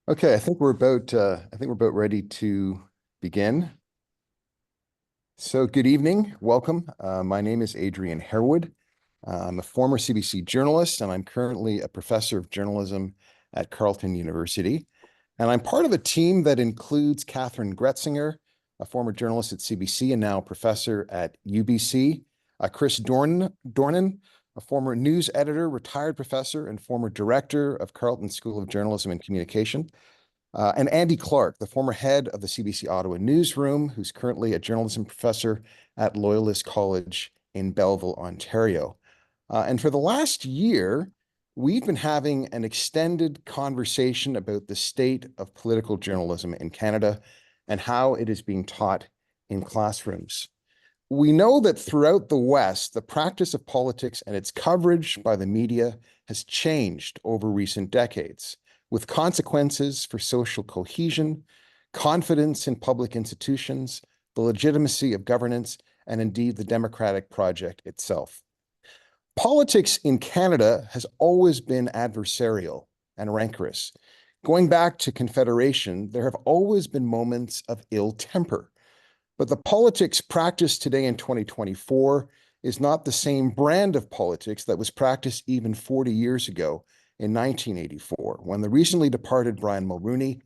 Okay, I think we're about ready to begin. So good evening, welcome. My name is Adrian Harewood. I'm a former CBC journalist, and I'm currently a professor of journalism at Carleton University. And I'm part of a team that includes Catherine Gretzinger, a former journalist at CBC and now a professor at UBC, Chris Dornan, a former news editor, retired professor, and former director of Carleton School of Journalism and Communication. And Andy Clark, the former head of the CBC Ottawa newsroom, who's currently a journalism professor at Loyalist College in Belleville, Ontario. And for the last year, we've been having an extended conversation about the state of political journalism in Canada and how it is being taught in classrooms. We know that throughout the West, the practice of politics and its coverage by the media has changed over recent decades, with consequences for social cohesion, confidence in public institutions, the legitimacy of governance, and indeed the democratic project itself. Politics in Canada has always been adversarial and rancorous. Going back to Confederation, there have always been moments of ill temper. But the politics practiced today in 2024 is not the same brand of politics that was practiced even 40 years ago in 1984, when the recently departed Brian Mulroney,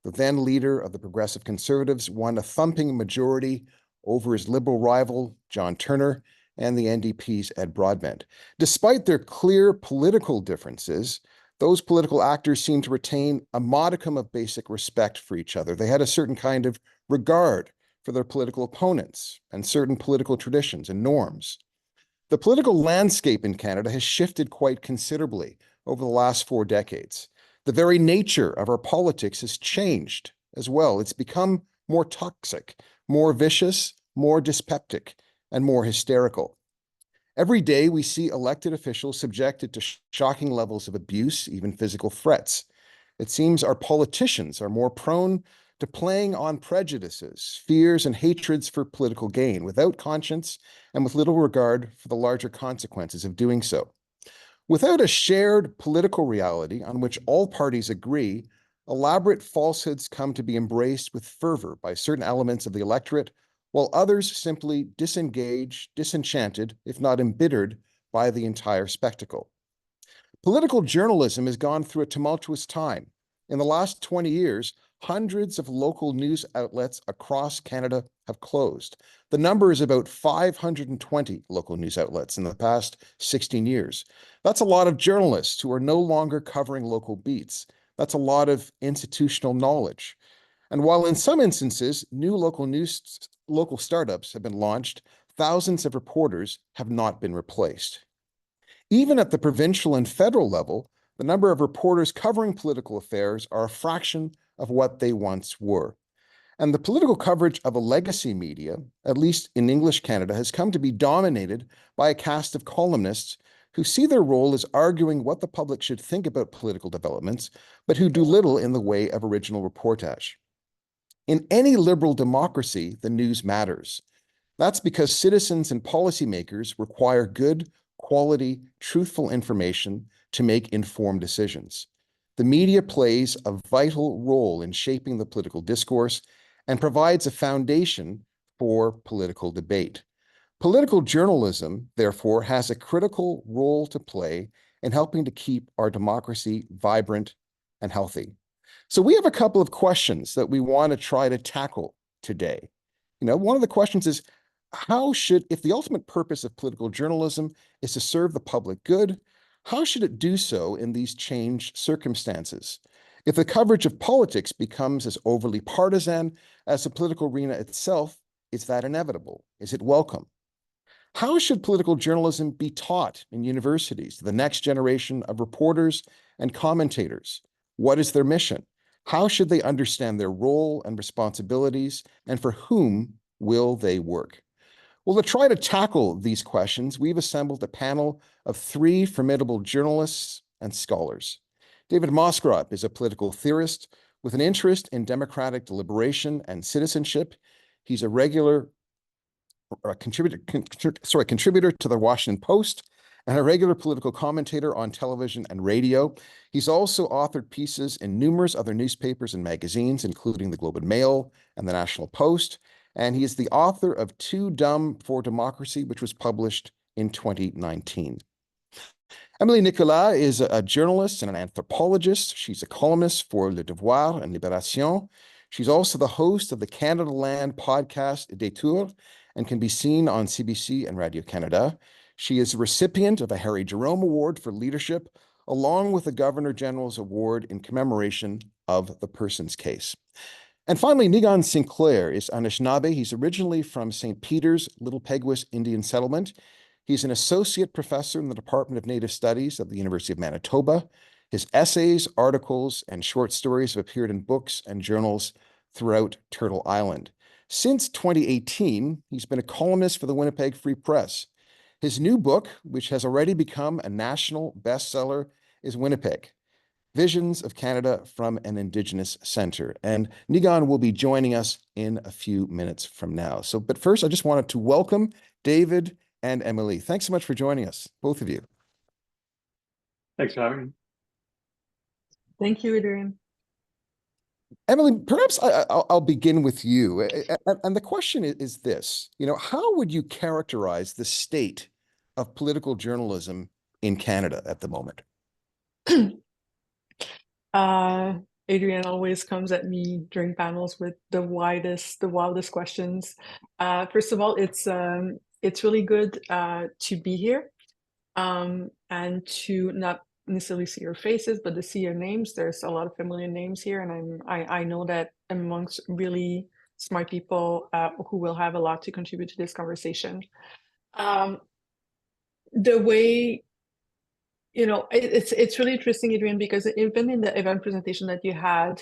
the then leader of the Progressive Conservatives, won a thumping majority over his Liberal rival, John Turner, and the NDP's Ed Broadbent. Despite their clear political differences, those political actors seemed to retain a modicum of basic respect for each other. They had a certain kind of regard for their political opponents and certain political traditions and norms. The political landscape in Canada has shifted quite considerably over the last 4 decades. The very nature of our politics has changed as well. It's become more toxic, more vicious, more dyspeptic, and more hysterical. Every day we see elected officials subjected to shocking levels of abuse, even physical threats. It seems our politicians are more prone to playing on prejudices, fears, and hatreds for political gain, without conscience and with little regard for the larger consequences of doing so. Without a shared political reality on which all parties agree, elaborate falsehoods come to be embraced with fervor by certain elements of the electorate, while others simply disengage, disenchanted, if not embittered, by the entire spectacle. Political journalism has gone through a tumultuous time. In the last 20 years, hundreds of local news outlets across Canada have closed. The number is about 520 local news outlets in the past 16 years. That's a lot of journalists who are no longer covering local beats. That's a lot of institutional knowledge. And while in some instances, new local startups have been launched, thousands of reporters have not been replaced. Even at the provincial and federal level, the number of reporters covering political affairs are a fraction of what they once were. And the political coverage of a legacy media, at least in English Canada, has come to be dominated by a cast of columnists who see their role as arguing what the public should think about political developments, but who do little in the way of original reportage. In any liberal democracy, the news matters. That's because citizens and policymakers require good, quality, truthful information to make informed decisions. The media plays a vital role in shaping the political discourse and provides a foundation for political debate. Political journalism, therefore, has a critical role to play in helping to keep our democracy vibrant and healthy. So we have a couple of questions that we want to try to tackle today. One of the questions is, if the ultimate purpose of political journalism is to serve the public good, how should it do so in these changed circumstances? If the coverage of politics becomes as overly partisan as the political arena itself, is that inevitable? Is it welcome? How should political journalism be taught in universities to the next generation of reporters and commentators? What is their mission? How should they understand their role and responsibilities, and for whom will they work? Well, to try to tackle these questions, we've assembled a panel of 3 formidable journalists and scholars. David MOSCROP is a political theorist with an interest in democratic deliberation and citizenship. He's a regular contributor to the Washington Post and a regular political commentator on television and radio. He's also authored pieces in numerous other newspapers and magazines, including the Globe and Mail and the National Post. And he is the author of Too Dumb for Democracy, which was published in 2019. Emily Nicolas is a journalist and an anthropologist. She's a columnist for Le Devoir and Libération. She's also the host of the Canada Land podcast Détour and can be seen on CBC and Radio-Canada. She is a recipient of a Harry Jerome Award for Leadership, along with the Governor General's Award in commemoration of the Persons Case. And finally, NIIGAAN Sinclair is Anishinaabe. He's originally from St. Peter's, Little Peguis Indian Settlement. He's an associate professor in the Department of Native Studies at the University of Manitoba. His essays, articles, and short stories have appeared in books and journals throughout Turtle Island. Since 2018, he's been a columnist for the Winnipeg Free Press. His new book, which has already become a national bestseller, is Winipek: Visions of Canada from an Indigenous Centre. And NIIGAAN will be joining us in a few minutes from now. But first, I just wanted to welcome David and Emily. Thanks so much for joining us, both of you. Thanks for having me. Thank you, Adrian. Emily, perhaps I'll begin with you. And the question is this, how would you characterize the state of political journalism in Canada at the moment? Adrian always comes at me during panels with the wildest questions. First of all, it's really good to be here and to not necessarily see your faces, but to see your names. There's a lot of familiar names here, and I know that amongst really smart people who will have a lot to contribute to this conversation. The way, it's really interesting, Adrian, because even in the event presentation that you had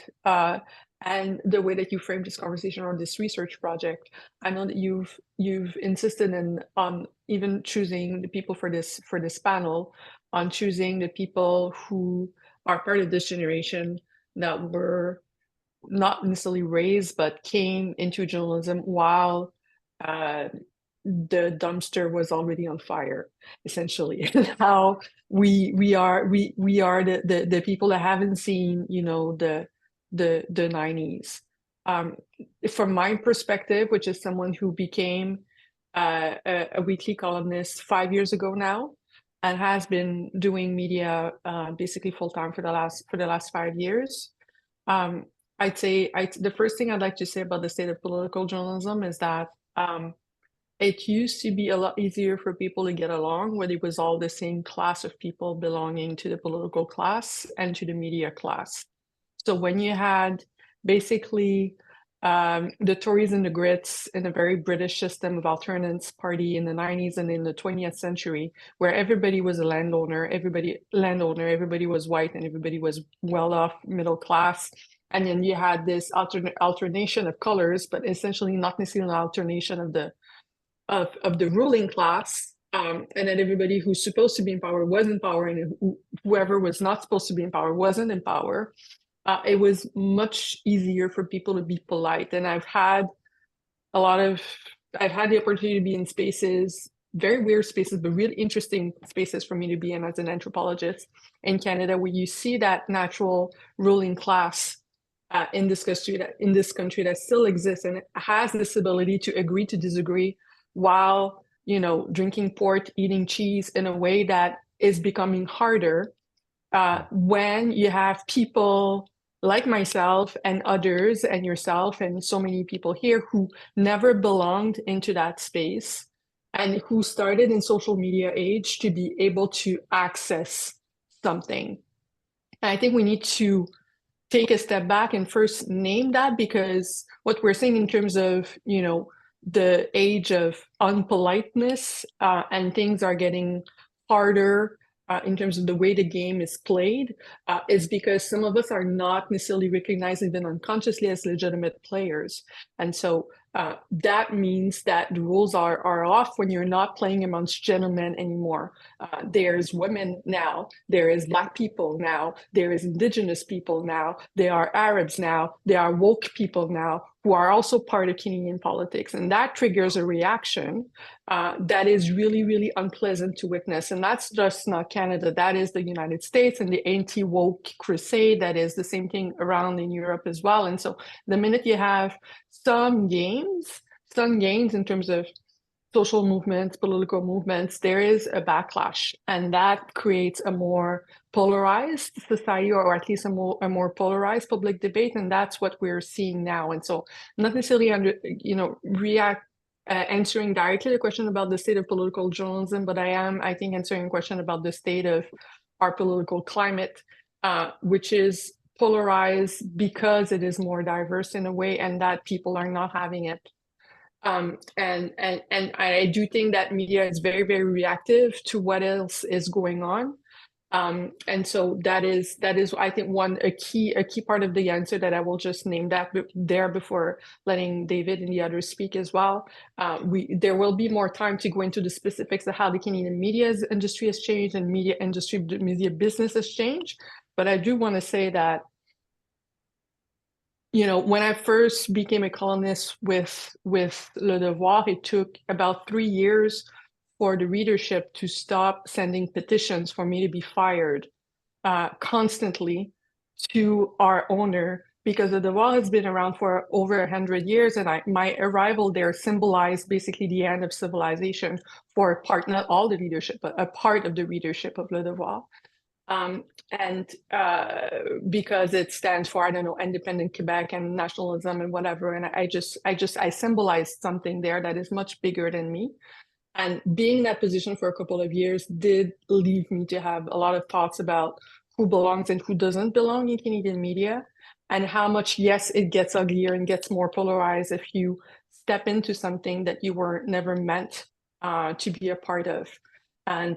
and the way that you framed this conversation or this research project, I know that you've insisted on even choosing the people for this panel, on choosing the people who are part of this generation that were not necessarily raised but came into journalism while the dumpster was already on fire, essentially. And how we are the people that haven't seen, the 90s. From my perspective, which is someone who became a weekly columnist 5 years ago now, and has been doing media basically full time for the last 5 years. I'd say the first thing I'd like to say about the state of political journalism is that it used to be a lot easier for people to get along when it was all the same class of people belonging to the political class and to the media class. So when you had basically the Tories and the Grits in a very British system of alternance party in the 90s and in the 20th century, where everybody was a landowner, everybody was white, and everybody was well-off, middle class. And then you had this alternation of colors, but essentially not necessarily an alternation of the ruling class. And then everybody who's supposed to be in power was in power, and whoever was not supposed to be in power wasn't in power. It was much easier for people to be polite. And I've had the opportunity to be in spaces, very weird spaces, but really interesting spaces for me to be in as an anthropologist in Canada, where you see that natural ruling class in this country that still exists and has this ability to agree to disagree while, drinking port, eating cheese in a way that is becoming harder when you have people like myself and others and yourself and so many people here who never belonged into that space and who started in social media age to be able to access something. And I think we need to take a step back and first name that, because what we're saying in terms of, the age of unpoliteness and things are getting harder in terms of the way the game is played, is because some of us are not necessarily recognized even unconsciously as legitimate players. And so that means that the rules are off when you're not playing amongst gentlemen anymore. There's women now, there is Black people now, there is Indigenous people now, there are Arabs now, there are woke people now who are also part of Canadian politics. And that triggers a reaction that is really, really unpleasant to witness. And that's just not Canada. That is the United States and the anti-woke crusade. That is the same thing around in Europe as well. And so the minute you have some gains in terms of social movements, political movements, there is a backlash, and that creates a more polarized society, or at least a more polarized public debate, and that's what we're seeing now. And so, not necessarily answering directly the question about the state of political journalism, but I think, answering a question about the state of our political climate, which is polarized because it is more diverse in a way, and that people are not having it. And I do think that media is very, very reactive to what else is going on. And so that is I think a key part of the answer that I will just name that there before letting David and the others speak as well. There will be more time to go into the specifics of how the Canadian media industry has changed and media business has changed. But I do want to say that, when I first became a columnist with Le Devoir, it took about 3 years for the readership to stop sending petitions for me to be fired constantly to our owner, because the Devoir has been around for over 100 years, and my arrival there symbolized basically the end of civilization for a part, not all the readership, but a part of the readership of Le Devoir. Because it stands for, I don't know, independent Quebec and nationalism and whatever. And I symbolized something there that is much bigger than me. And being in that position for a couple of years did leave me to have a lot of thoughts about who belongs and who doesn't belong in Canadian media, and how much, yes, it gets uglier and gets more polarized if you step into something that you were never meant to be a part of. And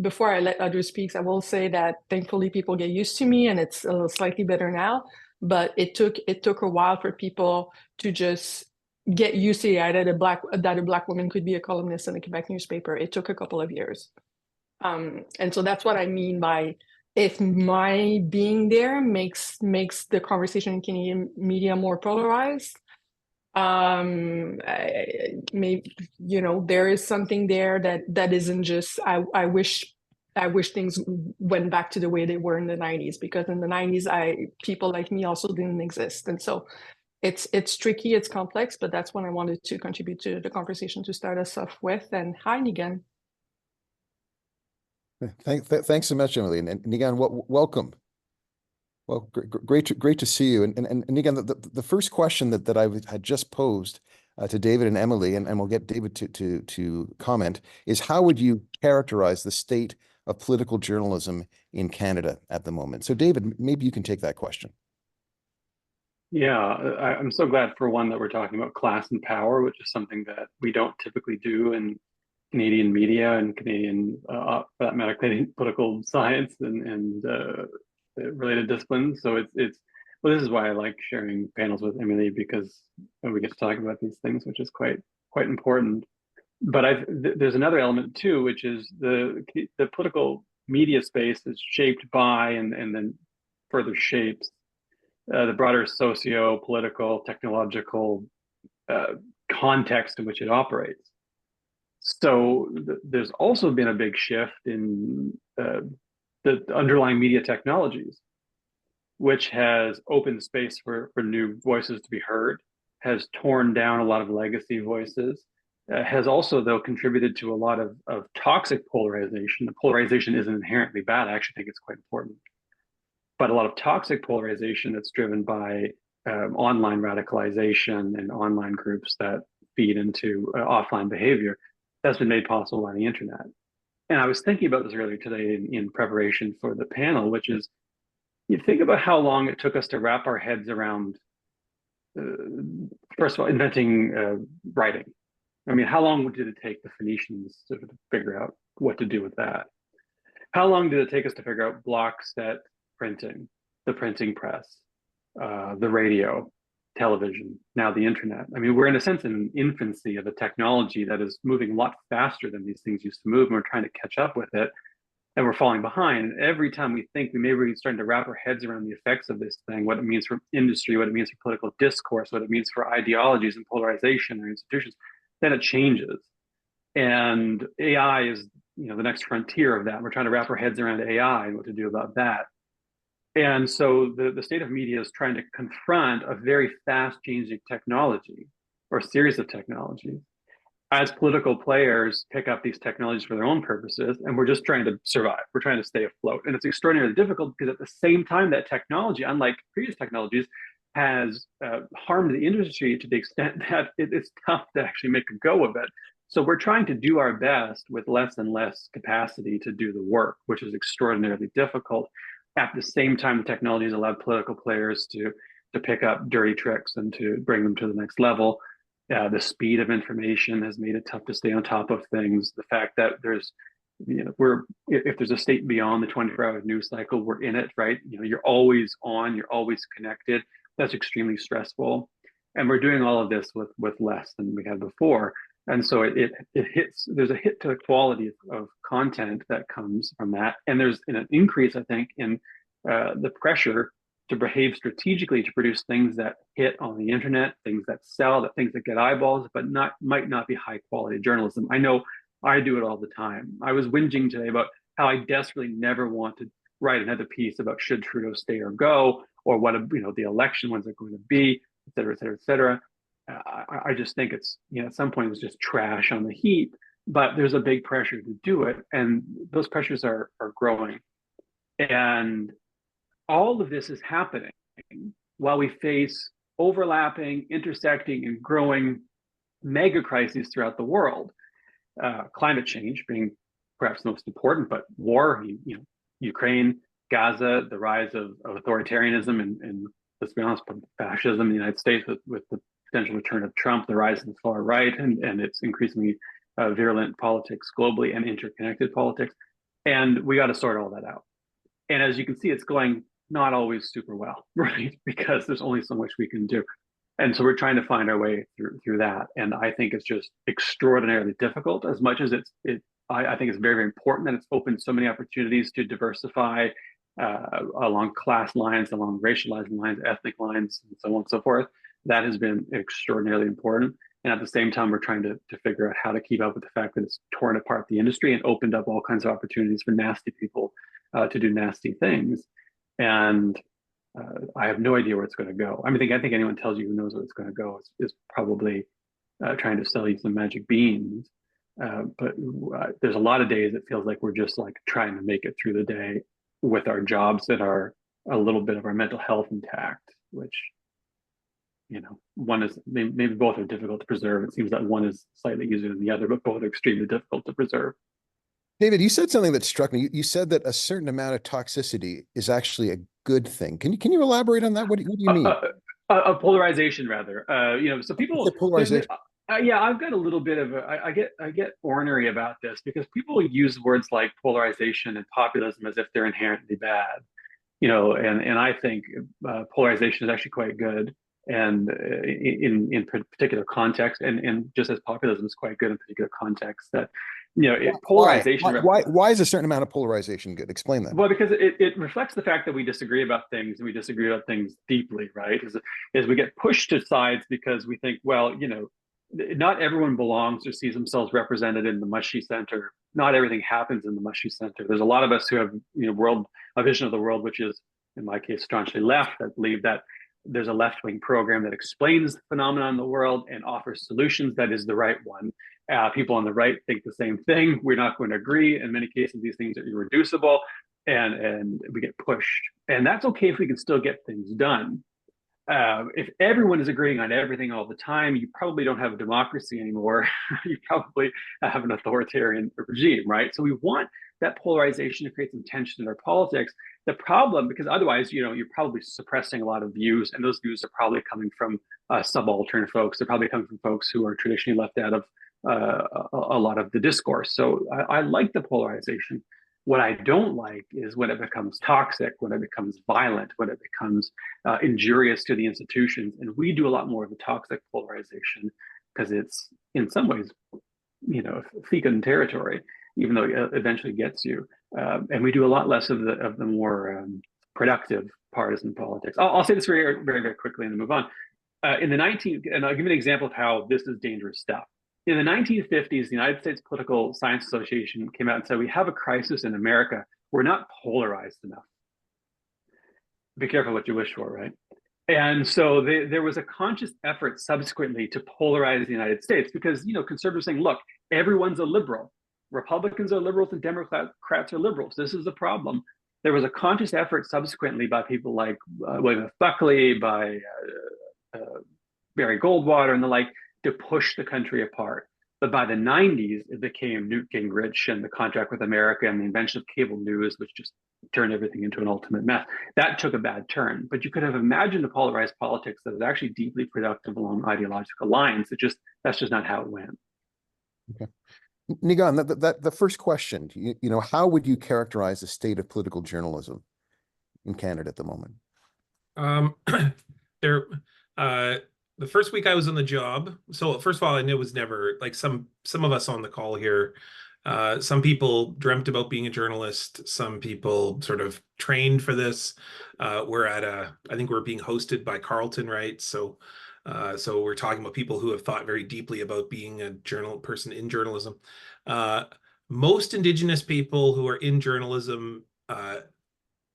before I let others speak, I will say that thankfully people get used to me, and it's a little slightly better now. But it took a while for people to just get used to the idea that a black woman could be a columnist in a Quebec newspaper. It took a couple of years, and so that's what I mean by, if my being there makes the conversation in Canadian media more polarized. Maybe, there is something there that isn't just, I wish things went back to the way they were in the 90s, because in the 90s people like me also didn't exist. And so it's tricky, it's complex, but that's what I wanted to contribute to the conversation to start us off with. And hi, NIIGAAN. Thanks so much, Emily, and NIIGAAN, welcome. Well, great to see you. And again, the first question that I had just posed to David and Emily, and we'll get David to comment, is how would you characterize the state of political journalism in Canada at the moment? So David, maybe you can take that question. Yeah, I'm so glad, for one, that we're talking about class and power, which is something that we don't typically do in Canadian media and Canadian, for that matter, Canadian political science and related disciplines. So well, this is why I like sharing panels with Emily, because we get to talk about these things, which is quite important. But there's another element too, which is the political media space is shaped by and then further shapes the broader socio-political, technological context in which it operates. So there's also been a big shift in the underlying media technologies, which has opened space for new voices to be heard, has torn down a lot of legacy voices, has also, though, contributed to a lot of toxic polarization. The polarization isn't inherently bad. I actually think it's quite important. But a lot of toxic polarization that's driven by online radicalization and online groups that feed into offline behavior, that's been made possible by the internet. And I was thinking about this earlier today in preparation for the panel, which is, you think about how long it took us to wrap our heads around, first of all, inventing writing. I mean, how long did it take the Phoenicians to figure out what to do with that? How long did it take us to figure out block set printing, the printing press, the radio, television, now the internet? I mean, we're in a sense in an infancy of a technology that is moving a lot faster than these things used to move, and we're trying to catch up with it. and we're falling behind. And every time we think we may be starting to wrap our heads around the effects of this thing, what it means for industry, what it means for political discourse, what it means for ideologies and polarization or institutions, then it changes. And AI is, the next frontier of that. We're trying to wrap our heads around AI and what to do about that. And so the state of media is trying to confront a very fast changing technology or series of technologies as political players pick up these technologies for their own purposes, and we're just trying to survive. We're trying to stay afloat. And it's extraordinarily difficult because at the same time, that technology, unlike previous technologies, has harmed the industry to the extent that it's tough to actually make a go of it. So we're trying to do our best with less and less capacity to do the work, which is extraordinarily difficult. At the same time, the technology has allowed political players to pick up dirty tricks and to bring them to the next level. The speed of information has made it tough to stay on top of things. The fact that there's, if there's a state beyond the 24-hour news cycle, we're in it, right? You're always on, you're always connected. That's extremely stressful. And we're doing all of this with less than we had before. And so it hits, there's a hit to the quality of content that comes from that. And there's an increase, I think, in the pressure to behave strategically to produce things that hit on the internet, things that sell, things that get eyeballs, but might not be high quality journalism. I know I do it all the time. I was whinging today about how I desperately never want to write another piece about should Trudeau stay or go, or what the election ones are going to be, et cetera, et cetera, et cetera. I just think it's, at some point it's just trash on the heap, but there's a big pressure to do it. And those pressures are growing. And all of this is happening while we face overlapping, intersecting, and growing mega crises throughout the world. Climate change being perhaps the most important, but war, Ukraine, Gaza, the rise of authoritarianism, and let's be honest, fascism in the United States with the potential return of Trump, the rise of the far right, and its increasingly virulent politics globally and interconnected politics. And we got to sort all that out. And as you can see, it's going not always super well, right? Because there's only so much we can do. And so we're trying to find our way through that. And I think it's just extraordinarily difficult, as much as I think it's very, very important that it's opened so many opportunities to diversify along class lines, along racialized lines, ethnic lines, and so on and so forth. That has been extraordinarily important. And at the same time, we're trying to figure out how to keep up with the fact that it's torn apart the industry and opened up all kinds of opportunities for nasty people to do nasty things. And I have no idea where it's going to go. I think anyone tells you who knows where it's going to go is probably trying to sell you some magic beans. But there's a lot of days it feels like we're just like trying to make it through the day with our jobs that are a little bit of our mental health intact, which, one is maybe both are difficult to preserve. It seems that one is slightly easier than the other, but both are extremely difficult to preserve. David, you said something that struck me. You said that a certain amount of toxicity is actually a good thing. Can you elaborate on that? What do you mean? A polarization, rather. So people polarization. Yeah, I've got a little bit of I get ornery about this because people use words like polarization and populism as if they're inherently bad. And I think polarization is actually quite good, and in particular context, and just as populism is quite good in particular context. That polarization. Why is a certain amount of polarization good? Explain that. Well, because it reflects the fact that we disagree about things, and we disagree about things deeply, right? As we get pushed to sides because we think, well, not everyone belongs or sees themselves represented in the mushy center. Not everything happens in the mushy center. There's a lot of us who have a vision of the world, which is, in my case, staunchly left. I believe that there's a left-wing program that explains the phenomenon in the world and offers solutions that is the right one. People on the right think the same thing. We're not going to agree. In many cases, these things are irreducible, and we get pushed. And that's okay if we can still get things done. If everyone is agreeing on everything all the time, you probably don't have a democracy anymore. You probably have an authoritarian regime, right? So we want that polarization to create some tension in our politics. The problem, because otherwise, you're probably suppressing a lot of views, and those views are probably coming from subaltern folks. They're probably coming from folks who are traditionally left out of a lot of the discourse. So I like the polarization. What I don't like is when it becomes toxic, when it becomes violent, when it becomes injurious to the institutions. And we do a lot more of the toxic polarization because it's, in some ways, fecal territory, even though it eventually gets you. and we do a lot less of the more productive partisan politics. I'll say this very, very, very quickly and then move on. And I'll give you an example of how this is dangerous stuff. In the 1950s, the United States Political Science Association came out and said, we have a crisis in America. We're not polarized enough. Be careful what you wish for, right? And so there was a conscious effort subsequently to polarize the United States because, conservatives saying, look, everyone's a liberal. Republicans are liberals and Democrats are liberals. This is the problem. There was a conscious effort subsequently by people like William F. Buckley, by Barry Goldwater and the like, to push the country apart. But by the 90s, it became Newt Gingrich and the contract with America and the invention of cable news, which just turned everything into an ultimate mess. That took a bad turn. But you could have imagined a polarized politics that was actually deeply productive along ideological lines. That's just not how it went. Okay. NIIGAAN, the first question, how would you characterize the state of political journalism in Canada at the moment? The first week I was on the job, so first of all, I knew it was never like some of us on the call here. Some people dreamt about being a journalist. Some people sort of trained for this. I think we're being hosted by Carleton, right? So we're talking about people who have thought very deeply about being a person in journalism. Most Indigenous people who are in journalism,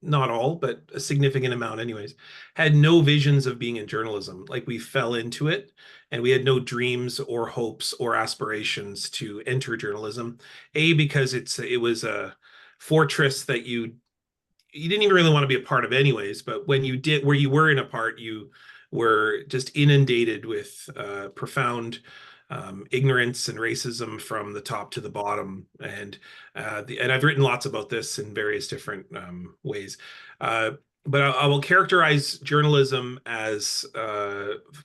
not all, but a significant amount anyways, had no visions of being in journalism. Like we fell into it and we had no dreams or hopes or aspirations to enter journalism. Because it was a fortress that you didn't even really want to be a part of anyways, but when you did, where you were in a part, you were just inundated with profound ignorance and racism from the top to the bottom. And I've written lots about this in various different ways. But I will characterize journalism as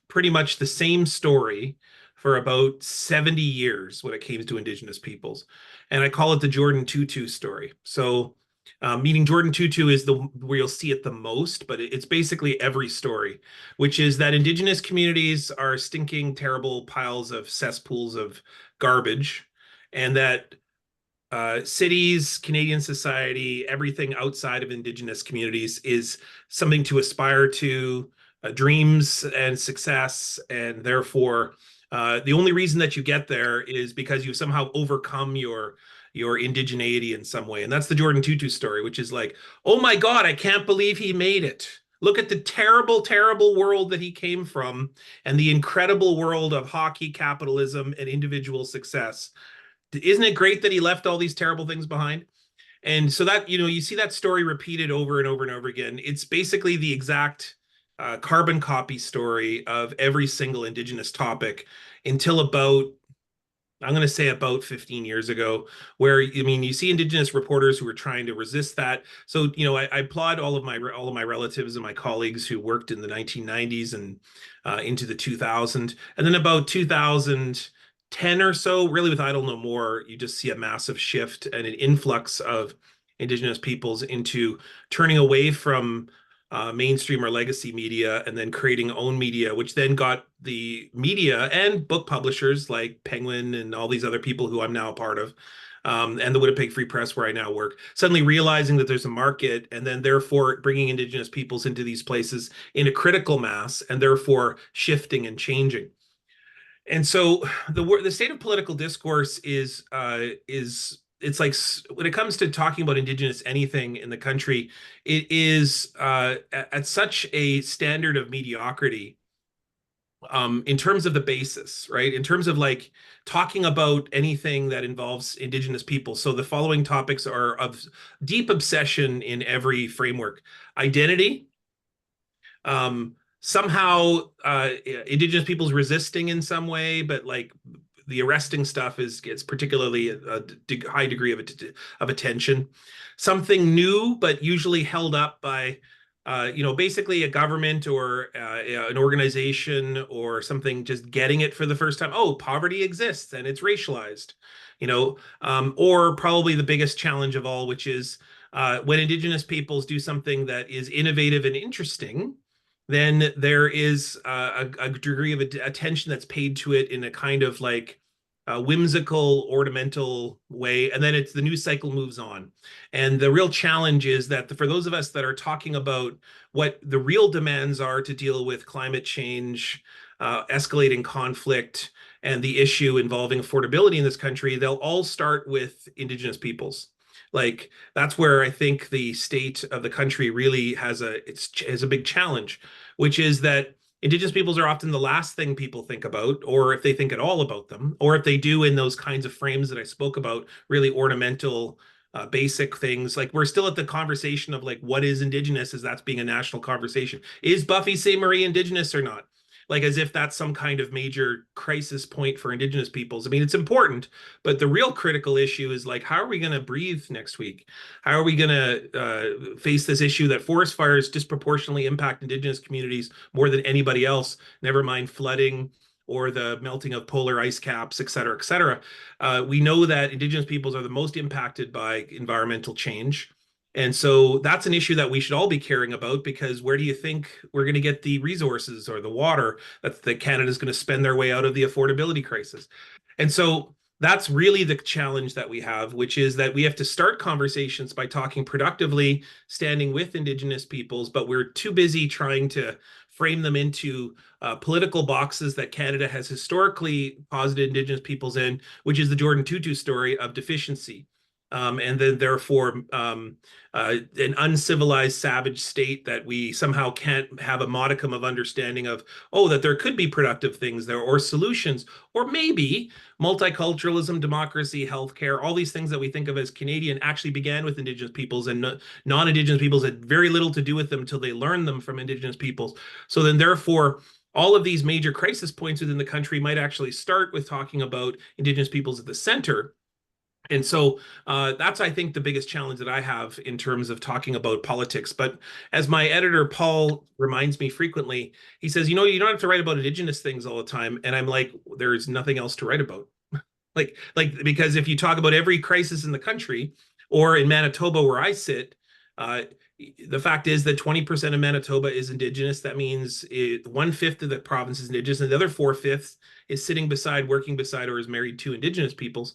pretty much the same story for about 70 years when it came to Indigenous peoples. And I call it the Jordan Tutu story. So meaning Jordan Tutu is where you'll see it the most, but it's basically every story, which is that Indigenous communities are stinking, terrible piles of cesspools of garbage, and that cities, Canadian society, everything outside of Indigenous communities is something to aspire to, dreams and success, and therefore the only reason that you get there is because you somehow overcome your indigeneity in some way. And that's the Jordan Tutu story, which is like, oh my God, I can't believe he made it. Look at the terrible, terrible world that he came from and the incredible world of hockey, capitalism, and individual success. Isn't it great that he left all these terrible things behind? And so that, you see that story repeated over and over and over again. It's basically the exact carbon copy story of every single Indigenous topic until I'm going to say about 15 years ago, where you see Indigenous reporters who are trying to resist that. So I applaud all of my relatives and my colleagues who worked in the 1990s and into the 2000s, and then about 2010 or so, really with Idle No More, you just see a massive shift and an influx of Indigenous peoples into turning away from mainstream or legacy media and then creating own media, which then got the media and book publishers like Penguin and all these other people who I'm now a part of, and the Winnipeg Free Press where I now work, suddenly realizing that there's a market and then therefore bringing Indigenous peoples into these places in a critical mass and therefore shifting and changing. And so the state of political discourse is it's like when it comes to talking about Indigenous anything in the country, it is at such a standard of mediocrity in terms of the basis, right? In terms of like talking about anything that involves Indigenous people. So the following topics are of deep obsession in every framework: identity, somehow Indigenous peoples resisting in some way, but like the arresting stuff gets particularly a high degree of attention. Something new, but usually held up by, basically a government or an organization or something just getting it for the first time. Oh, poverty exists and it's racialized, or probably the biggest challenge of all, which is when Indigenous peoples do something that is innovative and interesting, then there is a degree of attention that's paid to it in a kind of like whimsical, ornamental way, and then the news cycle moves on. And the real challenge is that for those of us that are talking about what the real demands are to deal with climate change, escalating conflict, and the issue involving affordability in this country, they'll all start with Indigenous peoples. Like, that's where I think the state of the country really has a big challenge, which is that Indigenous peoples are often the last thing people think about, or if they think at all about them, or if they do in those kinds of frames that I spoke about, really ornamental, basic things. Like, we're still at the conversation of like, what is Indigenous, as that's being a national conversation. Is Buffy Sainte-Marie Indigenous or not? Like, as if that's some kind of major crisis point for Indigenous peoples. I mean, it's important, but the real critical issue is like, how are we going to breathe next week? How are we going to face this issue that forest fires disproportionately impact Indigenous communities more than anybody else, never mind flooding or the melting of polar ice caps, et cetera, et cetera. We know that Indigenous peoples are the most impacted by environmental change. And so that's an issue that we should all be caring about, because where do you think we're going to get the resources or the water that Canada's going to spend their way out of the affordability crisis? And so that's really the challenge that we have, which is that we have to start conversations by talking productively, standing with Indigenous peoples, but we're too busy trying to frame them into political boxes that Canada has historically posited Indigenous peoples in, which is the Jordan Tutu story of deficiency. And then therefore an uncivilized, savage state that we somehow can't have a modicum of understanding of, oh, that there could be productive things there or solutions, or maybe multiculturalism, democracy, healthcare, all these things that we think of as Canadian actually began with Indigenous peoples, and non-Indigenous peoples had very little to do with them until they learned them from Indigenous peoples. So then therefore, all of these major crisis points within the country might actually start with talking about Indigenous peoples at the center. And so that's, I think, the biggest challenge that I have in terms of talking about politics. But as my editor, Paul, reminds me frequently, he says, you know, you don't have to write about Indigenous things all the time. And I'm like, there's nothing else to write about. like, because if you talk about every crisis in the country, or in Manitoba where I sit, the fact is that 20% of Manitoba is Indigenous. That means 1/5 of the province is Indigenous, and the other 4/5 is sitting beside, working beside, or is married to Indigenous peoples.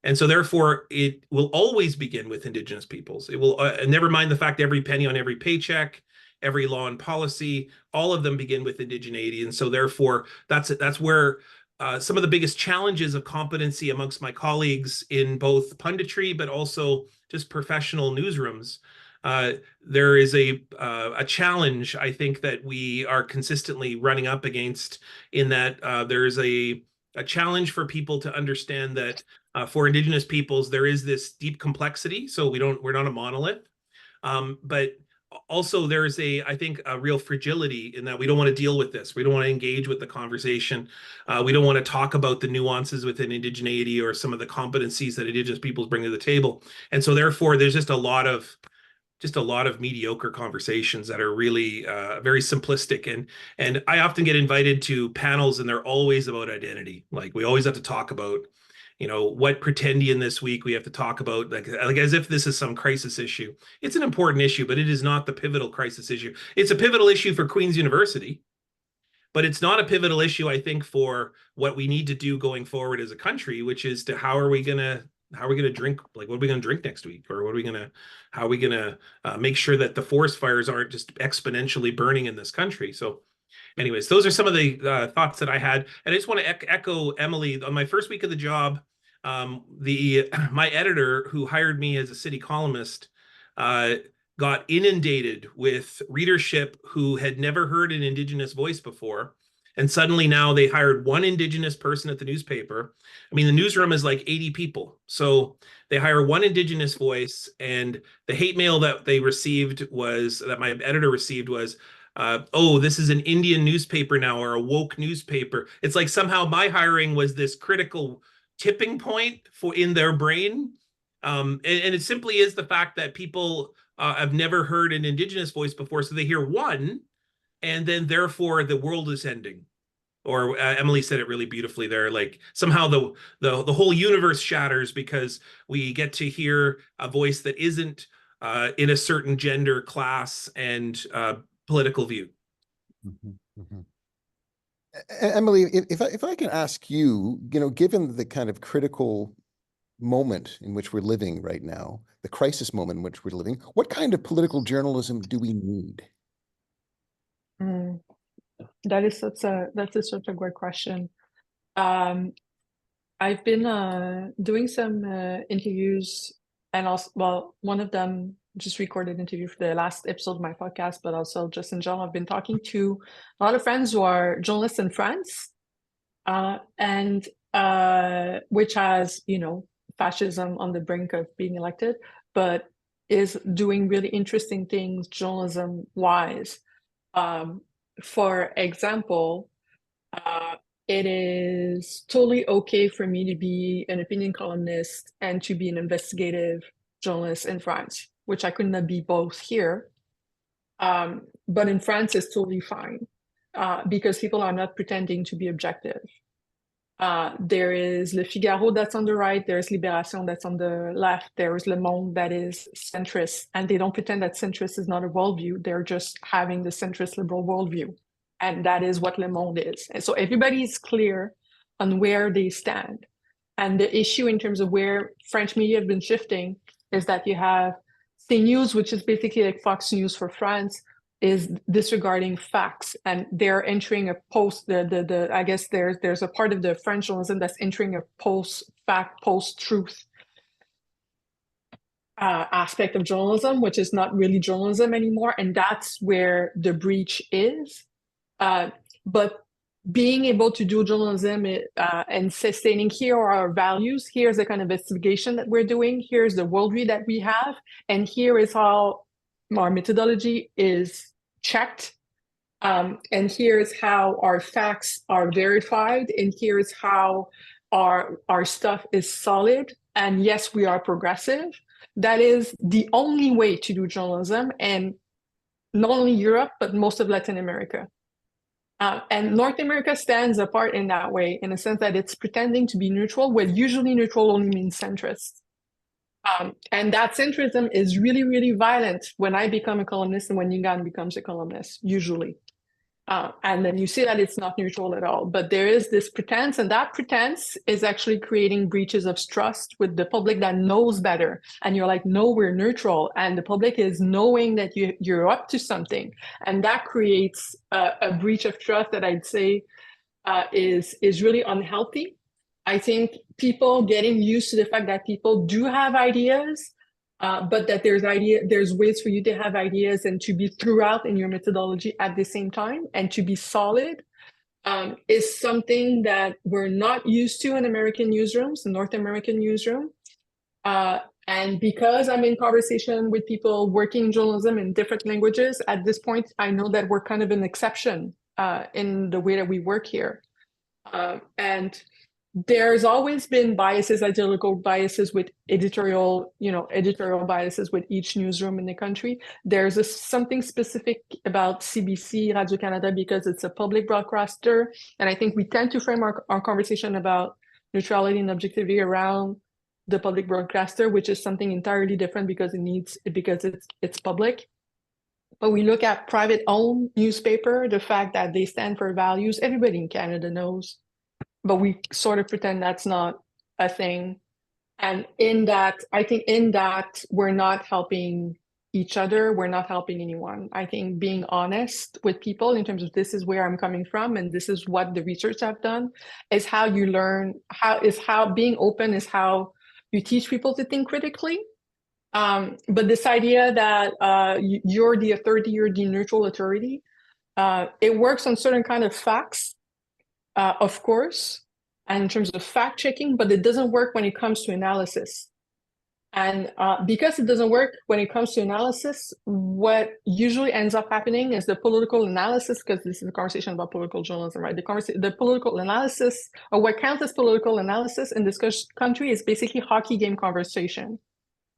And so therefore, it will always begin with Indigenous peoples. It will, never mind the fact every penny on every paycheck, every law and policy, all of them begin with indigeneity. And so therefore, that's where some of the biggest challenges of competency amongst my colleagues in both punditry, but also just professional newsrooms. There is a challenge, I think, that we are consistently running up against, in that there is a challenge for people to understand that for Indigenous peoples, there is this deep complexity. So we're not a monolith, but also there's I think, a real fragility in that we don't want to deal with this. We don't want to engage with the conversation. We don't want to talk about the nuances within indigeneity or some of the competencies that Indigenous peoples bring to the table. And so therefore, there's just a lot of mediocre conversations that are really very simplistic. And I often get invited to panels, and they're always about identity. Like, we always have to talk about, you know, what pretendian this week we have to talk about, like as if this is some crisis issue. It's an important issue, but it is not the pivotal crisis issue. It's a pivotal issue for Queen's University, but it's not a pivotal issue, I think, for what we need to do going forward as a country, which is to how are we going to drink? Like, what are we going to drink next week? Or how are we going to make sure that the forest fires aren't just exponentially burning in this country? So anyways, those are some of the thoughts that I had. And I just want to echo Emily. On my first week of the job, my editor, who hired me as a city columnist, got inundated with readership who had never heard an Indigenous voice before. And suddenly now they hired one Indigenous person at the newspaper. I mean, the newsroom is like 80 people. So they hire one Indigenous voice, and the hate mail that my editor received was, oh, this is an Indian newspaper now, or a woke newspaper. It's like somehow my hiring was this critical tipping point in their brain. And it simply is the fact that people have never heard an Indigenous voice before. So they hear one, and then therefore the world is ending. Or Emily said it really beautifully there, like somehow the whole universe shatters because we get to hear a voice that isn't in a certain gender, class, and political view. Mm-hmm, mm-hmm. Emily, if I can ask you, given the kind of critical moment in which we're living right now, the crisis moment in which we're living, what kind of political journalism do we need? That's such a great question. I've been doing some interviews, and also, well, one of them just recorded an interview for the last episode of my podcast, but also just in general, I've been talking to a lot of friends who are journalists in France, and which has, fascism on the brink of being elected, but is doing really interesting things journalism-wise. For example, it is totally okay for me to be an opinion columnist and to be an investigative journalist in France, which I could not be both here. But in France, it's totally fine because people are not pretending to be objective. There is Le Figaro that's on the right, there's Libération that's on the left, there's Le Monde that is centrist, and they don't pretend that centrist is not a worldview, they're just having the centrist liberal worldview. And that is what Le Monde is. And so everybody is clear on where they stand. And the issue in terms of where French media have been shifting is that you have CNews, which is basically like Fox News for France, is disregarding facts, and they're entering a post. I guess there's a part of the French journalism that's entering a post-fact, post-truth aspect of journalism, which is not really journalism anymore, and that's where the breach is. But being able to do journalism and sustaining here are our values. Here's the kind of investigation that we're doing. Here's the worldview that we have, and here is how our methodology is checked, and here's how our facts are verified, and here's how our stuff is solid, and yes, we are progressive. That is the only way to do journalism, and not only Europe, but most of Latin America. And North America stands apart in that way, in the sense that it's pretending to be neutral, where usually neutral only means centrist. And that centrism is really, really violent when I become a columnist and when NIIGAAN becomes a columnist, usually. And then you see that it's not neutral at all. But there is this pretense, and that pretense is actually creating breaches of trust with the public that knows better. And you're like, no, we're neutral. And the public is knowing that you're up to something. And that creates a breach of trust that I'd say is really unhealthy. I think people getting used to the fact that people do have ideas, but that there's ways for you to have ideas and to be throughout in your methodology at the same time and to be solid is something that we're not used to in American newsrooms, North American newsroom. And because I'm in conversation with people working in journalism in different languages, at this point, I know that we're kind of an exception in the way that we work here. And there's always been biases, ideological biases with editorial biases with each newsroom in the country. There's something specific about CBC, Radio-Canada, because it's a public broadcaster. And I think we tend to frame our conversation about neutrality and objectivity around the public broadcaster, which is something entirely different because it's public. But we look at private-owned newspaper, the fact that they stand for values, everybody in Canada knows. But we sort of pretend that's not a thing. And I think in that, we're not helping each other. We're not helping anyone. I think being honest with people in terms of this is where I'm coming from and this is what the research I've done is how you learn, how being open is how you teach people to think critically. But this idea that you're the authority, you're the neutral authority, it works on certain kind of facts. Of course, and in terms of fact-checking, but it doesn't work when it comes to analysis. And because it doesn't work when it comes to analysis, what usually ends up happening is the political analysis, because this is a conversation about political journalism, right? The political analysis, or what counts as political analysis in this country is basically hockey game conversation,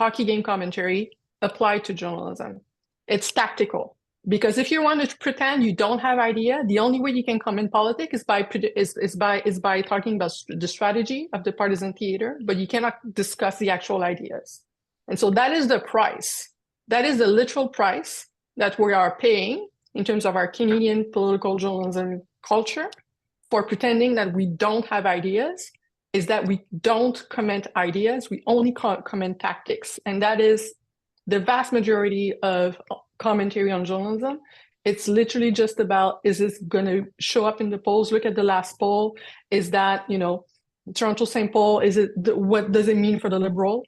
hockey game commentary applied to journalism. It's tactical. Because if you want to pretend you don't have idea, the only way you can come in politics is by talking about the strategy of the partisan theater, but you cannot discuss the actual ideas. And so that is the price. That is the literal price that we are paying in terms of our Canadian political journalism culture for pretending that we don't have ideas is that we don't comment ideas, we only comment tactics. And that is the vast majority of commentary on journalism. It's literally just about, is this going to show up in the polls? Look at the last poll. Is that, you know, Toronto St. Paul, is it, what does it mean for the Liberal,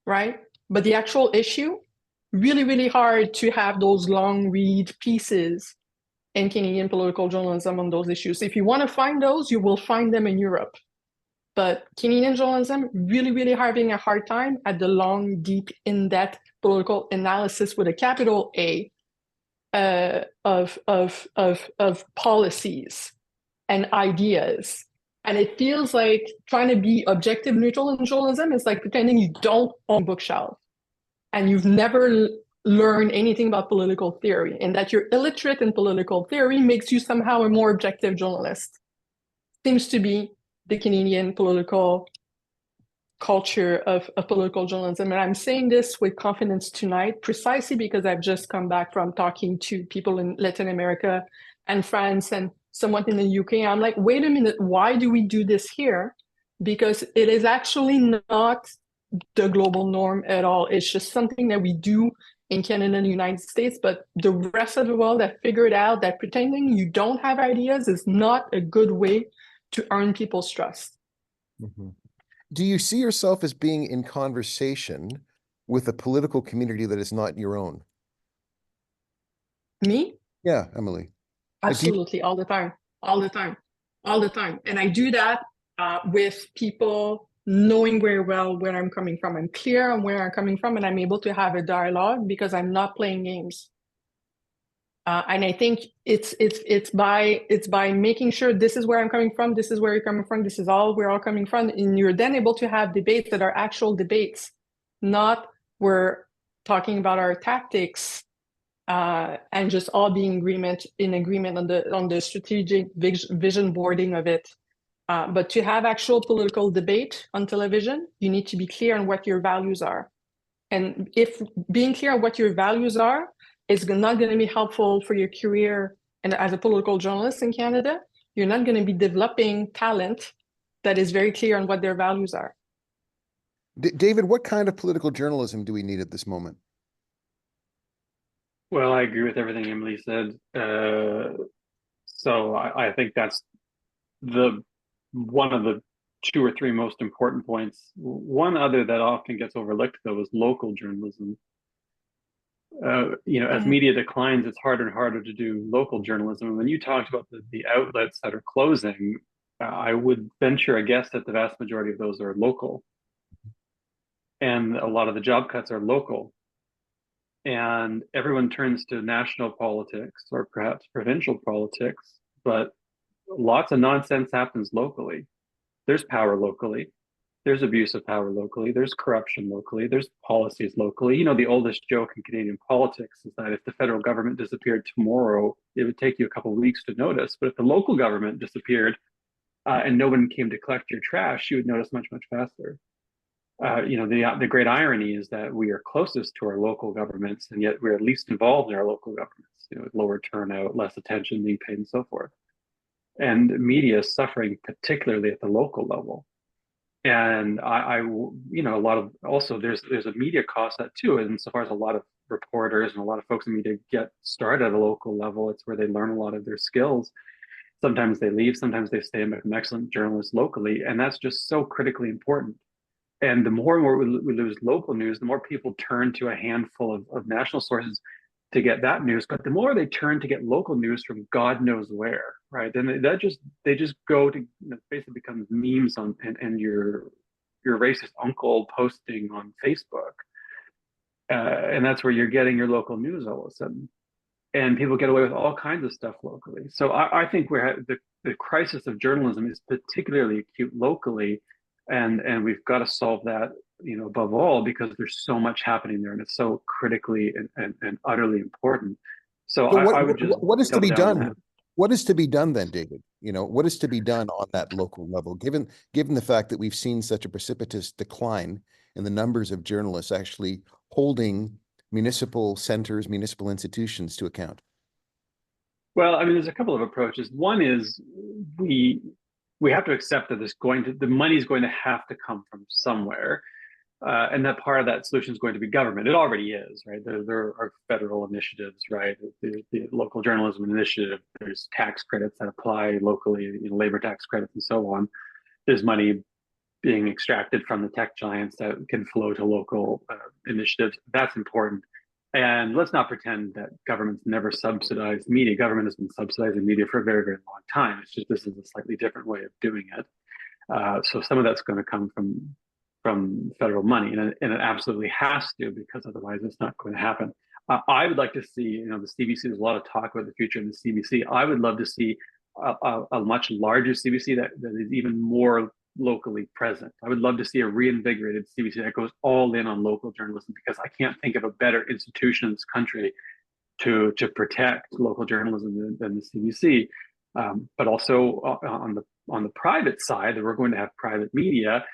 right? But the actual issue, really, really hard to have those long read pieces in Canadian political journalism on those issues. If you want to find those, you will find them in Europe. But Canadian journalism really, really having a hard time at the long, deep, in-depth political analysis with a capital A of policies and ideas. And it feels like trying to be objective neutral in journalism is like pretending you don't own a bookshelf and you've never learned anything about political theory, and that you're illiterate in political theory makes you somehow a more objective journalist. Seems to be the Canadian political culture of political journalism. And I'm saying this with confidence tonight, precisely because I've just come back from talking to people in Latin America and France and someone in the UK. I'm like, wait a minute, why do we do this here? Because it is actually not the global norm at all. It's just something that we do in Canada and the United States, but the rest of the world have figured out that pretending you don't have ideas is not a good way to earn people's trust. Mm-hmm. Do you see yourself as being in conversation with a political community that is not your own? Me? Yeah, Emily. Absolutely, all the time. And I do that with people knowing very well where I'm coming from. I'm clear on where I'm coming from, and I'm able to have a dialogue because I'm not playing games. And I think it's by making sure this is where I'm coming from, this is where you're coming from, this is all we're all coming from, and you're then able to have debates that are actual debates, not we're talking about our tactics and just all being in agreement on the strategic vision boarding of it. But to have actual political debate on television, you need to be clear on what your values are. And if being clear on what your values are is not going to be helpful for your career and as a political journalist in Canada, you're not going to be developing talent that is very clear on what their values are. David, what kind of political journalism do we need at this moment? Well, I agree with everything Emily said. So I think that's one of the 2 or 3 most important points. One other that often gets overlooked, though, is local journalism. As media declines, it's harder and harder to do local journalism. And when you talked about the outlets that are closing, I would venture a guess that the vast majority of those are local. And a lot of the job cuts are local. And everyone turns to national politics or perhaps provincial politics, but lots of nonsense happens locally. There's power locally. There's abuse of power locally. There's corruption locally. There's policies locally. You know, the oldest joke in Canadian politics is that if the federal government disappeared tomorrow, it would take you a couple of weeks to notice. But if the local government disappeared and no one came to collect your trash, you would notice much, much faster. The great irony is that we are closest to our local governments, and yet we're least involved in our local governments, with lower turnout, less attention being paid, and so forth. And media is suffering particularly at the local level. And a lot of, also there's a media cost that too, insofar as a lot of reporters and a lot of folks in media get started at a local level. It's where they learn a lot of their skills. Sometimes they leave, sometimes they stay and become excellent journalists locally, and that's just so critically important. And the more and more we lose local news, the more people turn to a handful of national sources to get that news. But the more they turn to get local news from God knows where, right? Then they just go to, basically becomes memes on and your racist uncle posting on Facebook, and that's where you're getting your local news all of a sudden. And people get away with all kinds of stuff locally. So I think the crisis of journalism is particularly acute locally. And we've got to solve that, above all, because there's so much happening there, and it's so critically and utterly important. So I would just what is to be done? What is to be done then, David? What is to be done on that local level, given the fact that we've seen such a precipitous decline in the numbers of journalists actually holding municipal centers, municipal institutions to account? Well, I mean, there's a couple of approaches. One is we we have to accept that the money is going to have to come from somewhere, and that part of that solution is going to be government. It already is, right? There are federal initiatives, right? The local journalism initiative. There's tax credits that apply locally, labor tax credits and so on. There's money being extracted from the tech giants that can flow to local initiatives. That's important. And let's not pretend that government's never subsidized media. Government has been subsidizing media for a very, very long time. It's just this is a slightly different way of doing it. So some of that's going to come from federal money, and it absolutely has to, because otherwise it's not going to happen. I would like to see, the CBC. There's a lot of talk about the future in the CBC. I would love to see a much larger CBC that is even more locally present. I would love to see a reinvigorated CBC that goes all in on local journalism, because I can't think of a better institution in this country to protect local journalism than the CBC. But also on the private side, that we're going to have private media.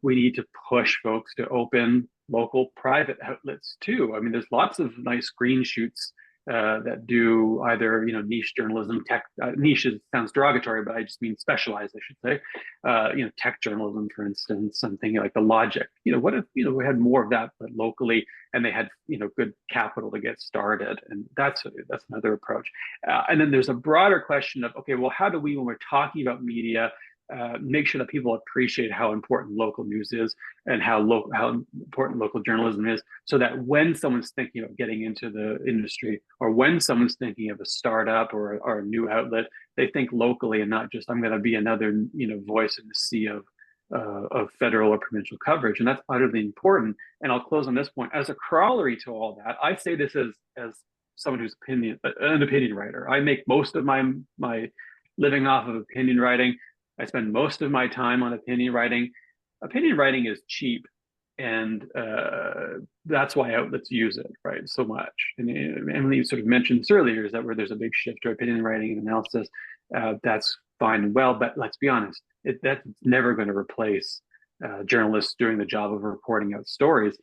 We need to push folks to open local private outlets too. I mean, there's lots of nice green shoots that do either niche journalism, tech niche sounds derogatory, but I just mean specialized, I should say. Tech journalism, for instance, something like The Logic. What if we had more of that, but locally, and they had good capital to get started, and that's another approach. And then there's a broader question of, okay, well, how do we, when we're talking about media, make sure that people appreciate how important local news is and how important local journalism is, so that when someone's thinking of getting into the industry, or when someone's thinking of a startup or a new outlet, they think locally and not just, I'm going to be another voice in the sea of federal or provincial coverage. And that's utterly important. And I'll close on this point. As a corollary to all that, I say this as someone who's an opinion writer. I make most of my living off of opinion writing. I spend most of my time on opinion writing. Opinion writing is cheap, and that's why outlets use it, right, so much. And Emily sort of mentioned this earlier, is that where there's a big shift to opinion writing and analysis, that's fine and well, but let's be honest, that's never going to replace journalists doing the job of reporting out stories.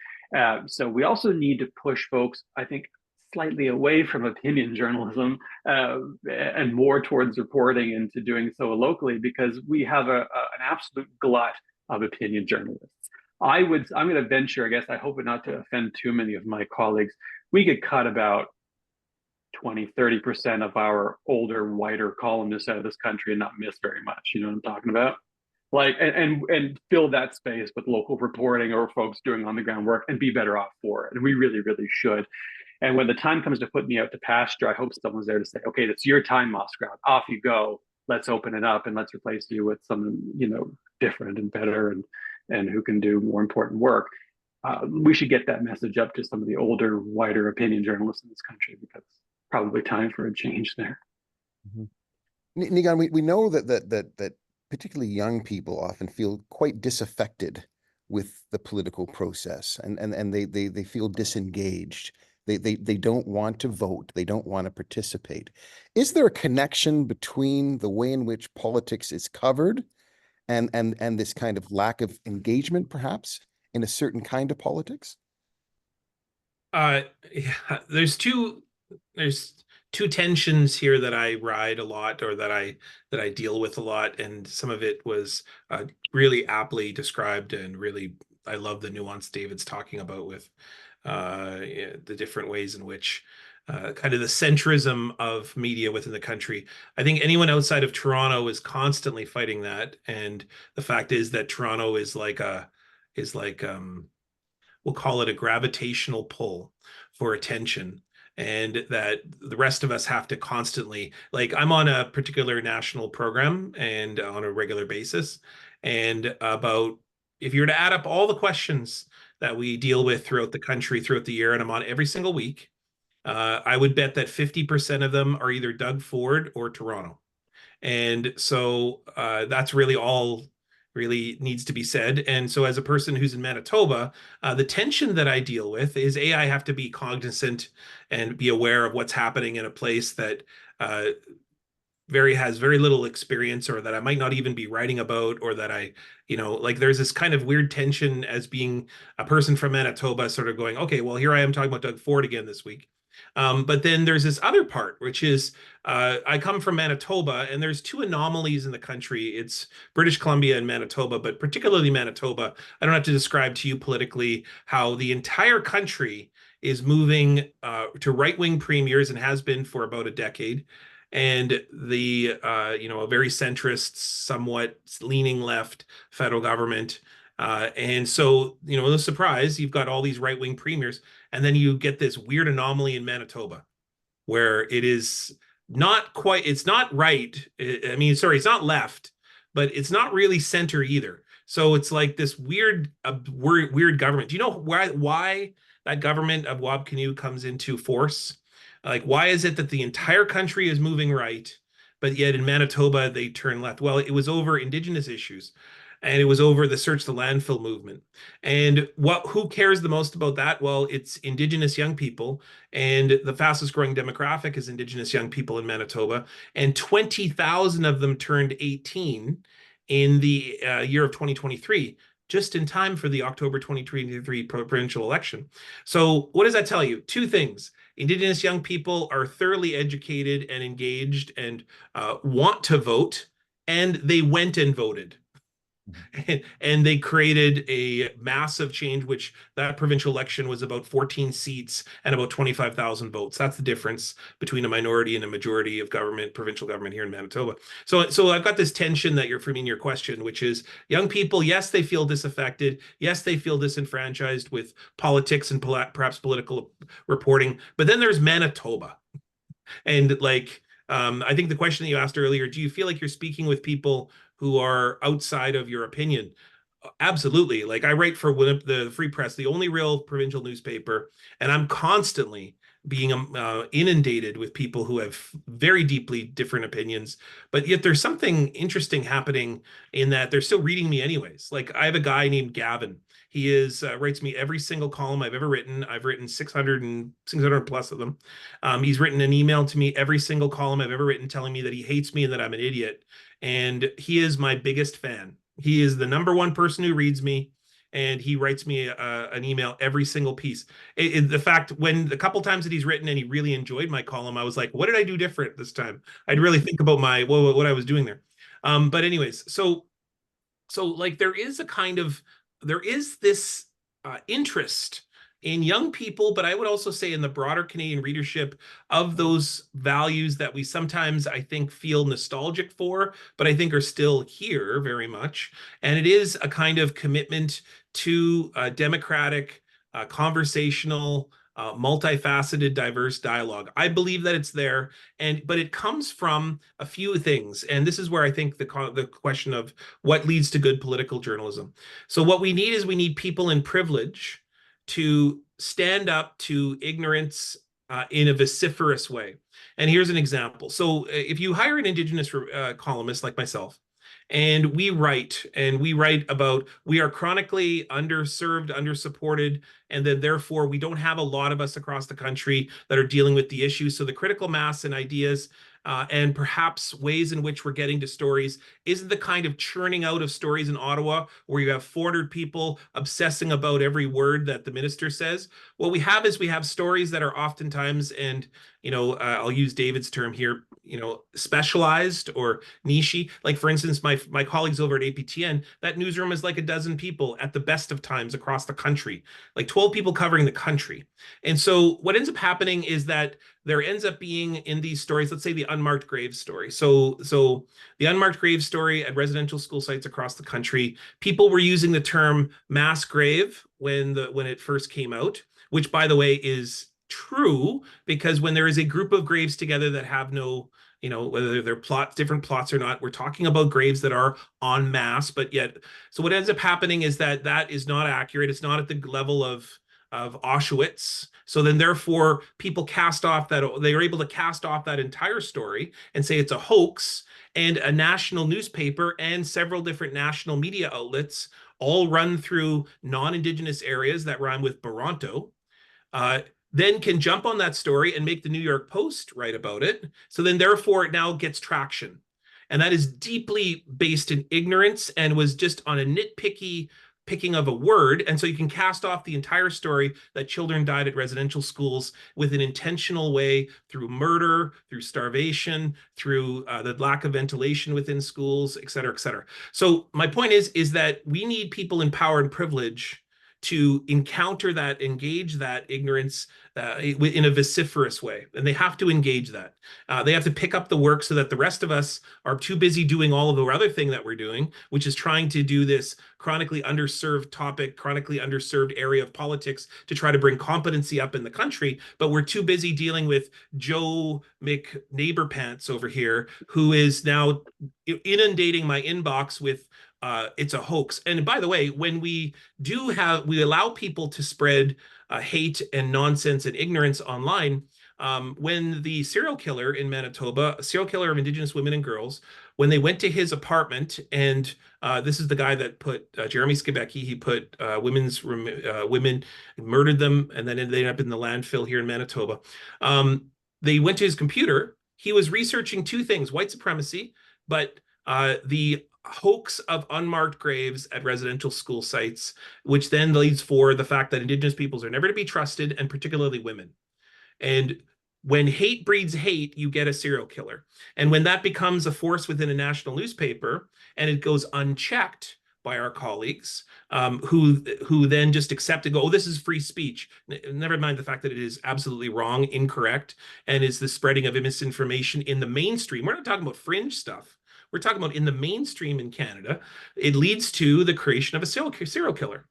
So we also need to push folks, I think, slightly away from opinion journalism and more towards reporting and to doing so locally, because we have an absolute glut of opinion journalists. I'm going to venture, I guess, I hope not to offend too many of my colleagues, we could cut about 20-30% of our older, whiter columnists out of this country and not miss very much. You know what I'm talking about? And fill that space with local reporting or folks doing on the ground work, and be better off for it. And we really, really should. And when the time comes to put me out to pasture, I hope someone's there to say, okay, it's your time, MOSCROP. Off you go. Let's open it up and let's replace you with someone, different and better and who can do more important work. We should get that message up to some of the older, wider opinion journalists in this country, because it's probably time for a change there. Mm-hmm. NIIGAAN, we know that particularly young people often feel quite disaffected with the political process, and they feel disengaged. They don't want to vote. They don't want to participate. Is there a connection between the way in which politics is covered and this kind of lack of engagement, perhaps, in a certain kind of politics? Yeah, there's two tensions here that I ride a lot, or that I deal with a lot, and some of it was really aptly described, and really I love the nuance David's talking about with the different ways in which kind of the centrism of media within the country. I think anyone outside of Toronto is constantly fighting that, and the fact is that Toronto is like we'll call it a gravitational pull for attention, and that the rest of us have to constantly, like, I'm on a particular national program and on a regular basis, and about, if you were to add up all the questions that we deal with throughout the country, throughout the year, and I'm on every single week, I would bet that 50% of them are either Doug Ford or Toronto. And so that's really all really needs to be said. And so as a person who's in Manitoba, the tension that I deal with is, I have to be cognizant and be aware of what's happening in a place that has very little experience, or that I might not even be writing about, or that there's this kind of weird tension as being a person from Manitoba, sort of going, okay, well, here I am talking about Doug Ford again this week. But then there's this other part, which is I come from Manitoba, and there's two anomalies in the country. It's British Columbia and Manitoba, but particularly Manitoba. I don't have to describe to you politically how the entire country is moving to right-wing premiers and has been for about a decade. And the, a very centrist, somewhat leaning left federal government. And so, no surprise, you've got all these right-wing premiers, and then you get this weird anomaly in Manitoba where it is not quite, it's not right. It's not left, but it's not really center either. So it's like this weird government. Do you know why that government of Wabkanu comes into force? Like, why is it that the entire country is moving right, but yet in Manitoba they turn left? Well, it was over Indigenous issues, and it was over the Search the Landfill movement. And who cares the most about that? Well, it's Indigenous young people, and the fastest growing demographic is Indigenous young people in Manitoba, and 20,000 of them turned 18 in the year of 2023, just in time for the October 2023 provincial election. So what does that tell you? Two things. Indigenous young people are thoroughly educated and engaged and want to vote, and they went and voted. And they created a massive change, which that provincial election was about 14 seats and about 25,000 votes. That's the difference between a minority and a majority of government, provincial government here in Manitoba. So I've got this tension that you're framing your question, which is young people, yes, they feel disaffected. Yes, they feel disenfranchised with politics and perhaps political reporting. But then there's Manitoba. And I think the question that you asked earlier, do you feel like you're speaking with people who are outside of your opinion? Absolutely. Like, I write for the Free Press, the only real provincial newspaper, and I'm constantly being inundated with people who have very deeply different opinions. But yet there's something interesting happening in that they're still reading me anyways. Like, I have a guy named Gavin. He writes me every single column I've ever written. I've written 600 plus of them. He's written an email to me every single column I've ever written telling me that he hates me and that I'm an idiot. And he is my biggest fan. He is the #1 person who reads me, and he writes me an email every single piece. The fact, when the couple times that he's written and he really enjoyed my column, I was like, what did I do different this time? I'd really think about what I was doing there. But anyways, so like there is this interest in young people, but I would also say in the broader Canadian readership, of those values that we sometimes, I think, feel nostalgic for, but I think are still here very much. And it is a kind of commitment to democratic, conversational, multifaceted, diverse dialogue. I believe that it's there, but it comes from a few things. And this is where I think the question of what leads to good political journalism. So what we need people in privilege to stand up to ignorance in a vociferous way. And here's an example. So if you hire an Indigenous columnist like myself, and we write about, we are chronically underserved, undersupported, and then therefore we don't have a lot of us across the country that are dealing with the issues. So the critical mass and ideas and perhaps ways in which we're getting to stories isn't the kind of churning out of stories in Ottawa where you have 400 people obsessing about every word that the minister says. What we have stories that are oftentimes, and I'll use David's term here, specialized or niche. Like, for instance, my colleagues over at APTN, that newsroom is like a dozen people at the best of times across the country, like 12 people covering the country. And so what ends up happening is that there ends up being in these stories, let's say the unmarked grave story. So the unmarked grave story at residential school sites across the country, people were using the term mass grave when it first came out, which, by the way, is true, because when there is a group of graves together that have no, whether they're different plots or not, we're talking about graves that are en masse. But yet, so what ends up happening is that is not accurate. It's not at the level of Auschwitz. So then therefore people they are able to cast off that entire story and say it's a hoax. And a national newspaper and several different national media outlets, all run through non-Indigenous areas that rhyme with Toronto, then can jump on that story and make the New York Post write about it. So then therefore it now gets traction. And that is deeply based in ignorance and was just on a nitpicky picking of a word. And so you can cast off the entire story that children died at residential schools with an intentional way through murder, through starvation, through the lack of ventilation within schools, et cetera, et cetera. So my point is that we need people in power and privilege to encounter that, engage that ignorance in a vociferous way. And they have to engage that. They have to pick up the work so that the rest of us are too busy doing all of the other thing that we're doing, which is trying to do this chronically underserved topic, chronically underserved area of politics to try to bring competency up in the country. But we're too busy dealing with Joe McNeighborpants over here, who is now inundating my inbox with it's a hoax. And by the way, when we allow people to spread hate and nonsense and ignorance online, when the serial killer in Manitoba, a serial killer of Indigenous women and girls, when they went to his apartment, and this is the guy that put Jeremy Skibecki, he put women, murdered them, and then they ended up in the landfill here in Manitoba. They went to his computer. He was researching two things: white supremacy, but the hoax of unmarked graves at residential school sites, which then leads for the fact that Indigenous peoples are never to be trusted, and particularly women. And when hate breeds hate, you get a serial killer. And when that becomes a force within a national newspaper and it goes unchecked by our colleagues, who then just accept and go, oh, this is free speech. Never mind the fact that it is absolutely wrong, incorrect, and is the spreading of misinformation in the mainstream. We're not talking about fringe stuff. We're talking about in the mainstream in Canada. It leads to the creation of a serial killer,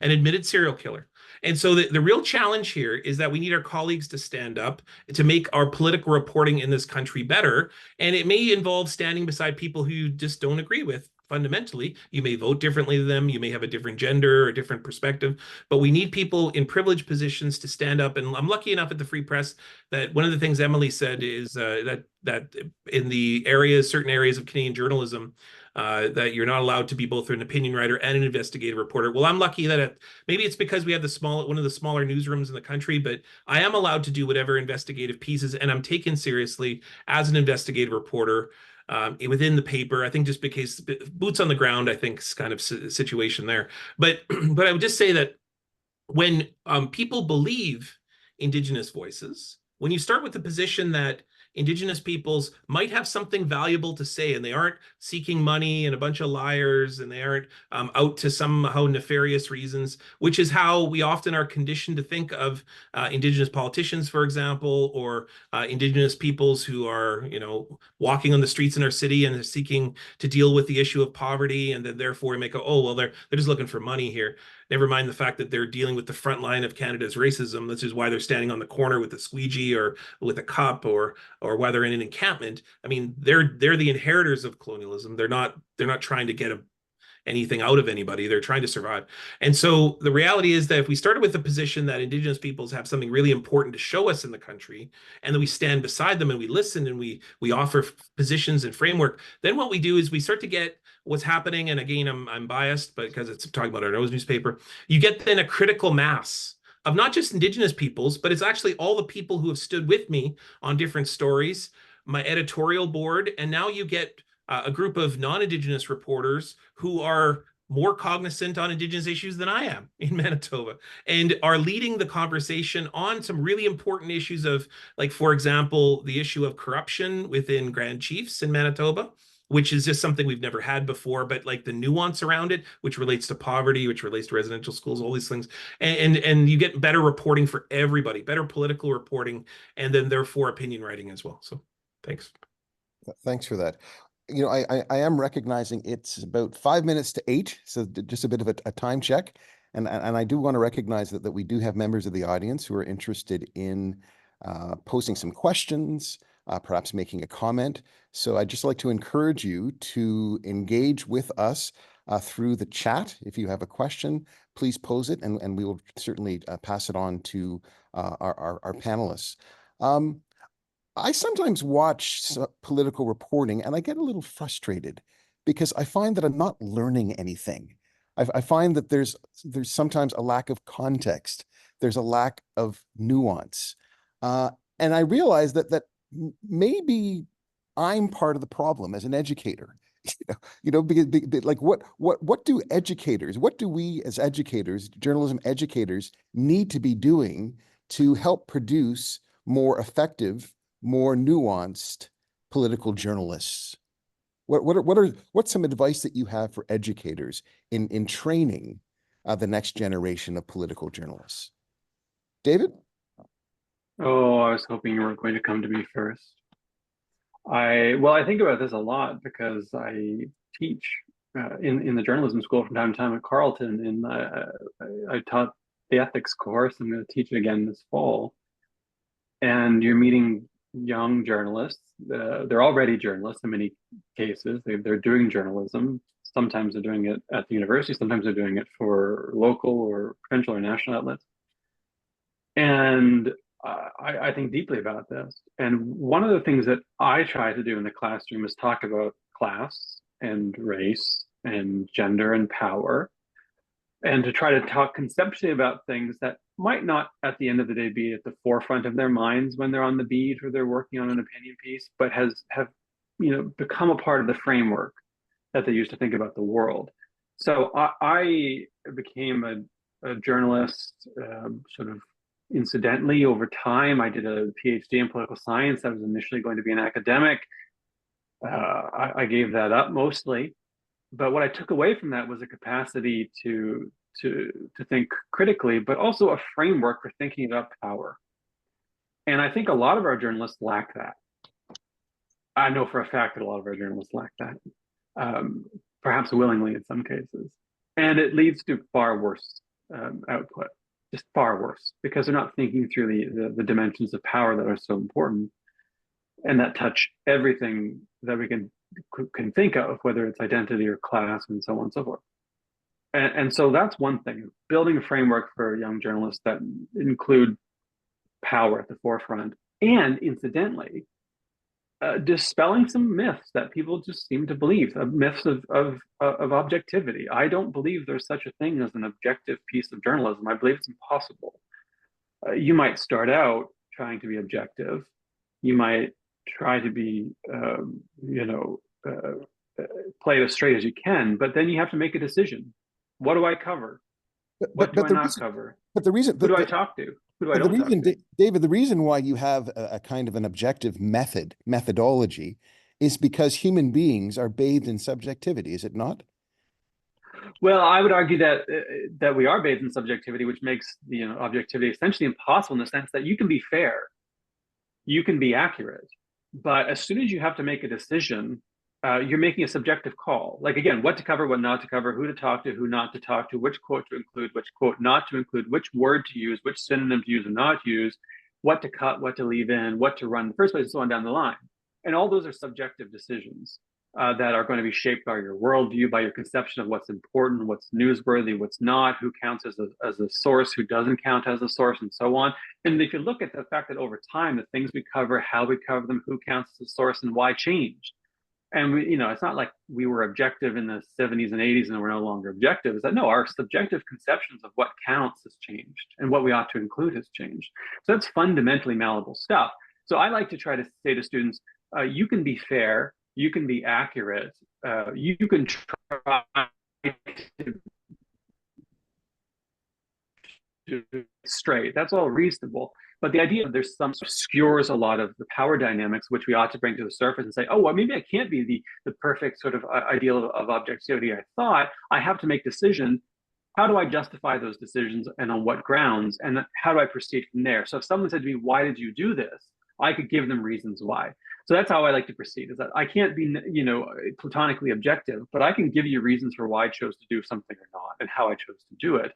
an admitted serial killer. And so the real challenge here is that we need our colleagues to stand up to make our political reporting in this country better. And it may involve standing beside people who you just don't agree with. Fundamentally, you may vote differently than them, you may have a different gender or a different perspective, but we need people in privileged positions to stand up. And I'm lucky enough at the Free Press that one of the things Emily said is that in the certain areas of Canadian journalism, that you're not allowed to be both an opinion writer and an investigative reporter. Well, I'm lucky that maybe it's because we have one of the smaller newsrooms in the country, but I am allowed to do whatever investigative pieces, and I'm taken seriously as an investigative reporter within the paper. I think just because boots on the ground, I think, is kind of situation there. But I would just say that when people believe Indigenous voices, when you start with the position that Indigenous peoples might have something valuable to say, and they aren't seeking money and a bunch of liars, and they aren't out to somehow nefarious reasons, which is how we often are conditioned to think of Indigenous politicians, for example, or Indigenous peoples who are, walking on the streets in our city and are seeking to deal with the issue of poverty, and then therefore make oh, well, they're just looking for money here. Never mind the fact that they're dealing with the front line of Canada's racism. This is why they're standing on the corner with a squeegee or with a cup, or why they're in an encampment. I mean, they're the inheritors of colonialism. They're not trying to get anything out of anybody. They're trying to survive. And so the reality is that if we started with the position that Indigenous peoples have something really important to show us in the country, and then we stand beside them and we listen and we offer positions and framework, then what we do is we start to get what's happening. And again, I'm biased, but because it's talking about our nose newspaper, you get then a critical mass of not just Indigenous peoples, but it's actually all the people who have stood with me on different stories, my editorial board, and now you get a group of non-Indigenous reporters who are more cognizant on Indigenous issues than I am in Manitoba, and are leading the conversation on some really important issues of, like, for example, the issue of corruption within Grand Chiefs in Manitoba, which is just something we've never had before, but like the nuance around it, which relates to poverty, which relates to residential schools, all these things. And you get better reporting for everybody, better political reporting, and then therefore opinion writing as well. So thanks. Thanks for that. I am recognizing it's about 5 minutes to 8, so just a bit of a time check. And I do want to recognize that we do have members of the audience who are interested in posing some questions, perhaps making a comment. So I'd just like to encourage you to engage with us through the chat. If you have a question, please pose it, and we will certainly pass it on to our panelists. I sometimes watch political reporting and I get a little frustrated because I find that I'm not learning anything. I find that there's sometimes a lack of context. There's a lack of nuance. And I realize that maybe I'm part of the problem as an educator, Because like what do educators, what do we as educators, journalism educators, need to be doing to help produce more effective, more nuanced political journalists? What's some advice that you have for educators in training the next generation of political journalists? David? Oh, I was hoping you weren't going to come to me first. I think about this a lot because I teach in the journalism school from time to time at Carleton, and I taught the ethics course. I'm going to teach it again this fall. And you're meeting young journalists. They're already journalists in many cases. They're doing journalism. Sometimes they're doing it at the university. Sometimes they're doing it for local or provincial or national outlets. And I think deeply about this. And one of the things that I try to do in the classroom is talk about class and race and gender and power, and to try to talk conceptually about things that might not at the end of the day be at the forefront of their minds when they're on the beat or they're working on an opinion piece, but have become a part of the framework that they use to think about the world. So I became a journalist sort of incidentally over time. I did a PhD in political science. I was initially going to be an academic. I gave that up mostly. But what I took away from that was a capacity to think critically, but also a framework for thinking about power. And I think a lot of our journalists lack that. I know for a fact that a lot of our journalists lack that, perhaps willingly in some cases. And it leads to far worse output, just far worse, because they're not thinking through the dimensions of power that are so important and that touch everything that we can think of, whether it's identity or class and so on and so forth. And so that's one thing, building a framework for young journalists that include power at the forefront, and incidentally, dispelling some myths that people just seem to believe, myths of objectivity. I don't believe there's such a thing as an objective piece of journalism. I believe it's impossible. You might start out trying to be objective. You might try to be, play it as straight as you can, but then you have to make a decision. What do I cover? What do I not cover? But the reason, who do I talk to? Who do I don't talk to? David, the reason why you have a kind of an objective methodology is because human beings are bathed in subjectivity, is it not? Well, I would argue that we are bathed in subjectivity, which makes objectivity essentially impossible in the sense that you can be fair, you can be accurate, but as soon as you have to make a decision, you're making a subjective call. Like, again, what to cover, what not to cover, who to talk to, who not to talk to, which quote to include, which quote not to include, which word to use, which synonym to use and not use, what to cut, what to leave in, what to run in the first place, and so on down the line. And all those are subjective decisions that are going to be shaped by your worldview, by your conception of what's important, what's newsworthy, what's not, who counts as a source, who doesn't count as a source, and so on. And if you look at the fact that over time, the things we cover, how we cover them, who counts as a source, and why changed. And it's not like we were objective in the 70s and 80s and we're no longer objective. Is that no, our subjective conceptions of what counts has changed and what we ought to include has changed. So that's fundamentally malleable stuff. So I like to try to say to students, you can be fair, you can be accurate, you can try to straight. That's all reasonable. But the idea that there's some obscures a lot of the power dynamics, which we ought to bring to the surface and say, oh, well, maybe I can't be the perfect sort of ideal of objectivity I thought. I have to make decisions. How do I justify those decisions and on what grounds? And how do I proceed from there? So if someone said to me, why did you do this? I could give them reasons why. So that's how I like to proceed, is that I can't be, platonically objective, but I can give you reasons for why I chose to do something or not and how I chose to do it.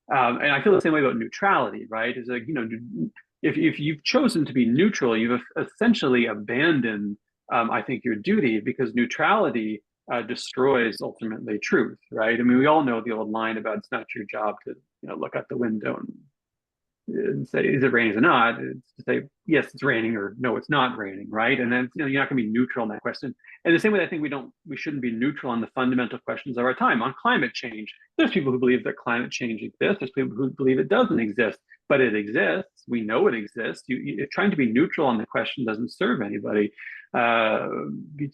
And I feel the same way about neutrality, right? Is like, if you've chosen to be neutral, you've essentially abandoned, I think, your duty, because neutrality destroys ultimately truth, right? I mean, we all know the old line about it's not your job to look out the window and say, is it raining or not? It's to say, yes, it's raining, or no, it's not raining, right? And then you're not going to be neutral in that question. And the same way, I think we shouldn't be neutral on the fundamental questions of our time. On climate change, there's people who believe that climate change exists. There's people who believe it doesn't exist. but it exists. We know it exists. Trying to be neutral on the question doesn't serve anybody.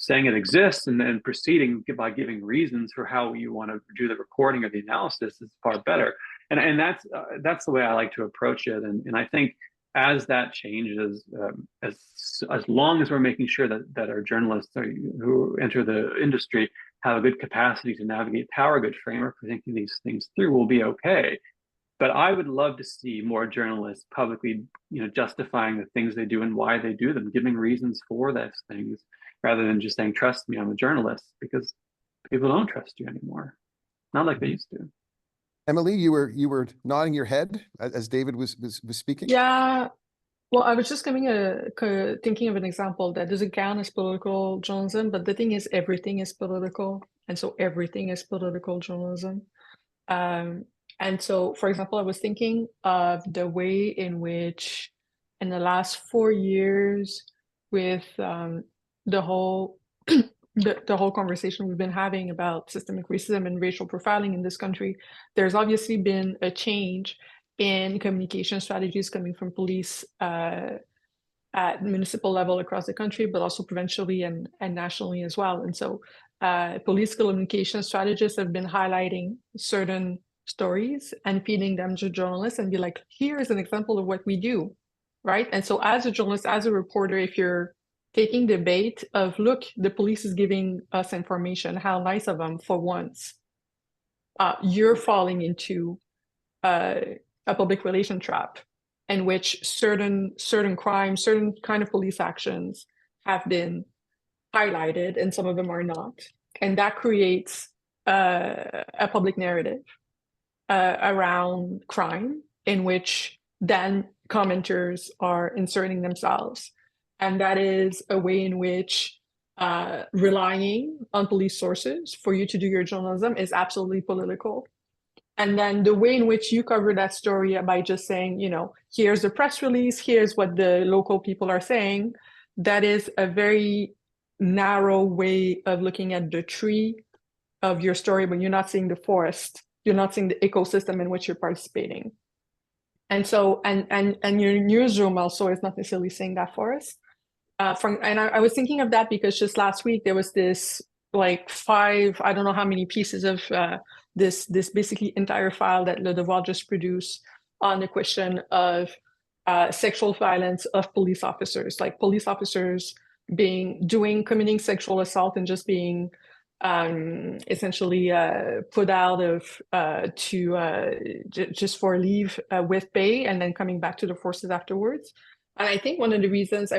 Saying it exists and then proceeding by giving reasons for how you want to do the reporting or the analysis is far better. And that's the way I like to approach it. And I think as that changes, as long as we're making sure that our journalists who enter the industry have a good capacity to navigate power, a good framework for thinking these things through, we'll be okay. But I would love to see more journalists publicly, justifying the things they do and why they do them, giving reasons for those things, rather than just saying, "Trust me, I'm a journalist," because people don't trust you anymore, not like they used to. Emily, you were nodding your head as David was speaking. Yeah. Well, I was just thinking of an example that doesn't count as political journalism, but the thing is, everything is political, and so everything is political journalism. And so, for example, I was thinking of the way in which, in the last 4 years, with the whole the whole conversation we've been having about systemic racism and racial profiling in this country, there's obviously been a change in communication strategies coming from police at municipal level across the country, but also provincially and nationally as well. And so police communication strategists have been highlighting certain stories and feeding them to journalists and be like, here's an example of what we do, right? And so as a journalist, as a reporter, if you're taking the bait of, look, the police is giving us information, how nice of them for once, you're falling into a public relation trap in which certain crimes, certain kind of police actions have been highlighted and some of them are not. And that creates a public narrative around crime in which then commenters are inserting themselves. And that is a way in which relying on police sources for you to do your journalism is absolutely political. And then the way in which you cover that story by just saying, here's the press release, here's what the local people are saying, that is a very narrow way of looking at the tree of your story, but you're not seeing the forest. You're not seeing the ecosystem in which you're participating. And so, and your newsroom also is not necessarily seeing that forest. I was thinking of that because just last week there was this like 5, I don't know how many pieces of this basically entire file that Le Devoir just produced on the question of sexual violence of police officers, like police officers committing sexual assault and just being essentially put out of just for leave with pay and then coming back to the forces afterwards. And I think one of the reasons,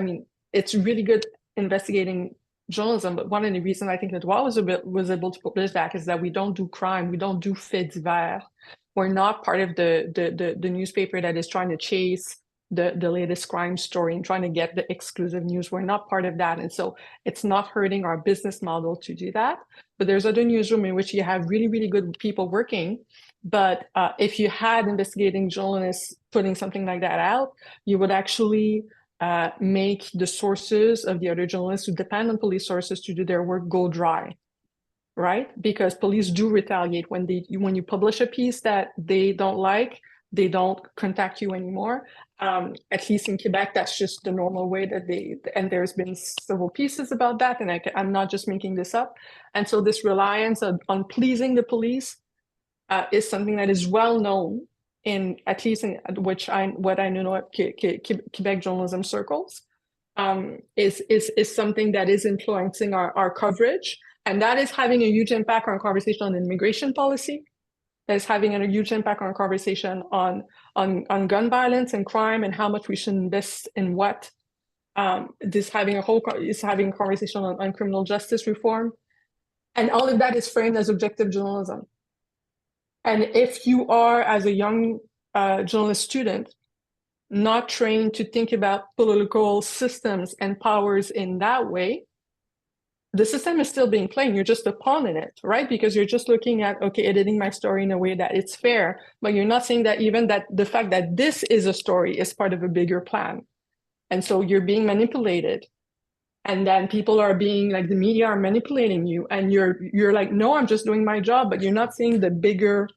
it's really good investigating journalism, but one of the reasons I think that was able to publish that is that we don't do crime, we don't do faits divers. We're not part of the newspaper that is trying to chase the latest crime story and trying to get the exclusive news. We're not part of that. And so it's not hurting our business model to do that. But there's other newsroom in which you have really, really good people working. But if you had investigating journalists putting something like that out, you would actually make the sources of the other journalists who depend on police sources to do their work go dry, right? Because police do retaliate when you publish a piece that they don't like, they don't contact you anymore. At least in Quebec, that's just the normal way that and there's been several pieces about that, and I'm not just making this up. And so this reliance on pleasing the police is something that is well known at least in what I know at Quebec journalism circles, is something that is influencing our coverage, and that is having a huge impact on conversation on immigration policy. That is having a huge impact on conversation on gun violence and crime and how much we should invest in what. Is having a conversation on criminal justice reform, and all of that is framed as objective journalism. And if you are, as a young journalist student, not trained to think about political systems and powers in that way, the system is still being played. You're just a pawn in it, right? Because you're just looking at, okay, editing my story in a way that it's fair, but you're not seeing that even that the fact that this is a story is part of a bigger plan. And so you're being manipulated. And then people are being like, the media are manipulating you. And you're like, no, I'm just doing my job, but you're not seeing the bigger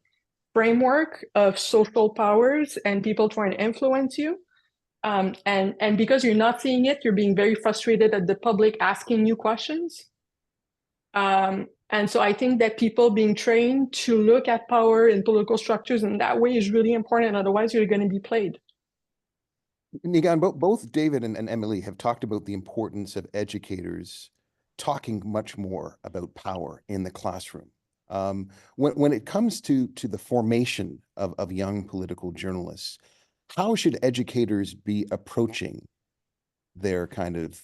framework of social powers and people trying to influence you. And because you're not seeing it, you're being very frustrated at the public asking you questions. And so I think that people being trained to look at power and political structures in that way is really important. Otherwise, you're going to be played. NIIGAAN, both David and Emily have talked about the importance of educators talking much more about power in the classroom. When it comes to the formation of young political journalists, how should educators be approaching their kind of,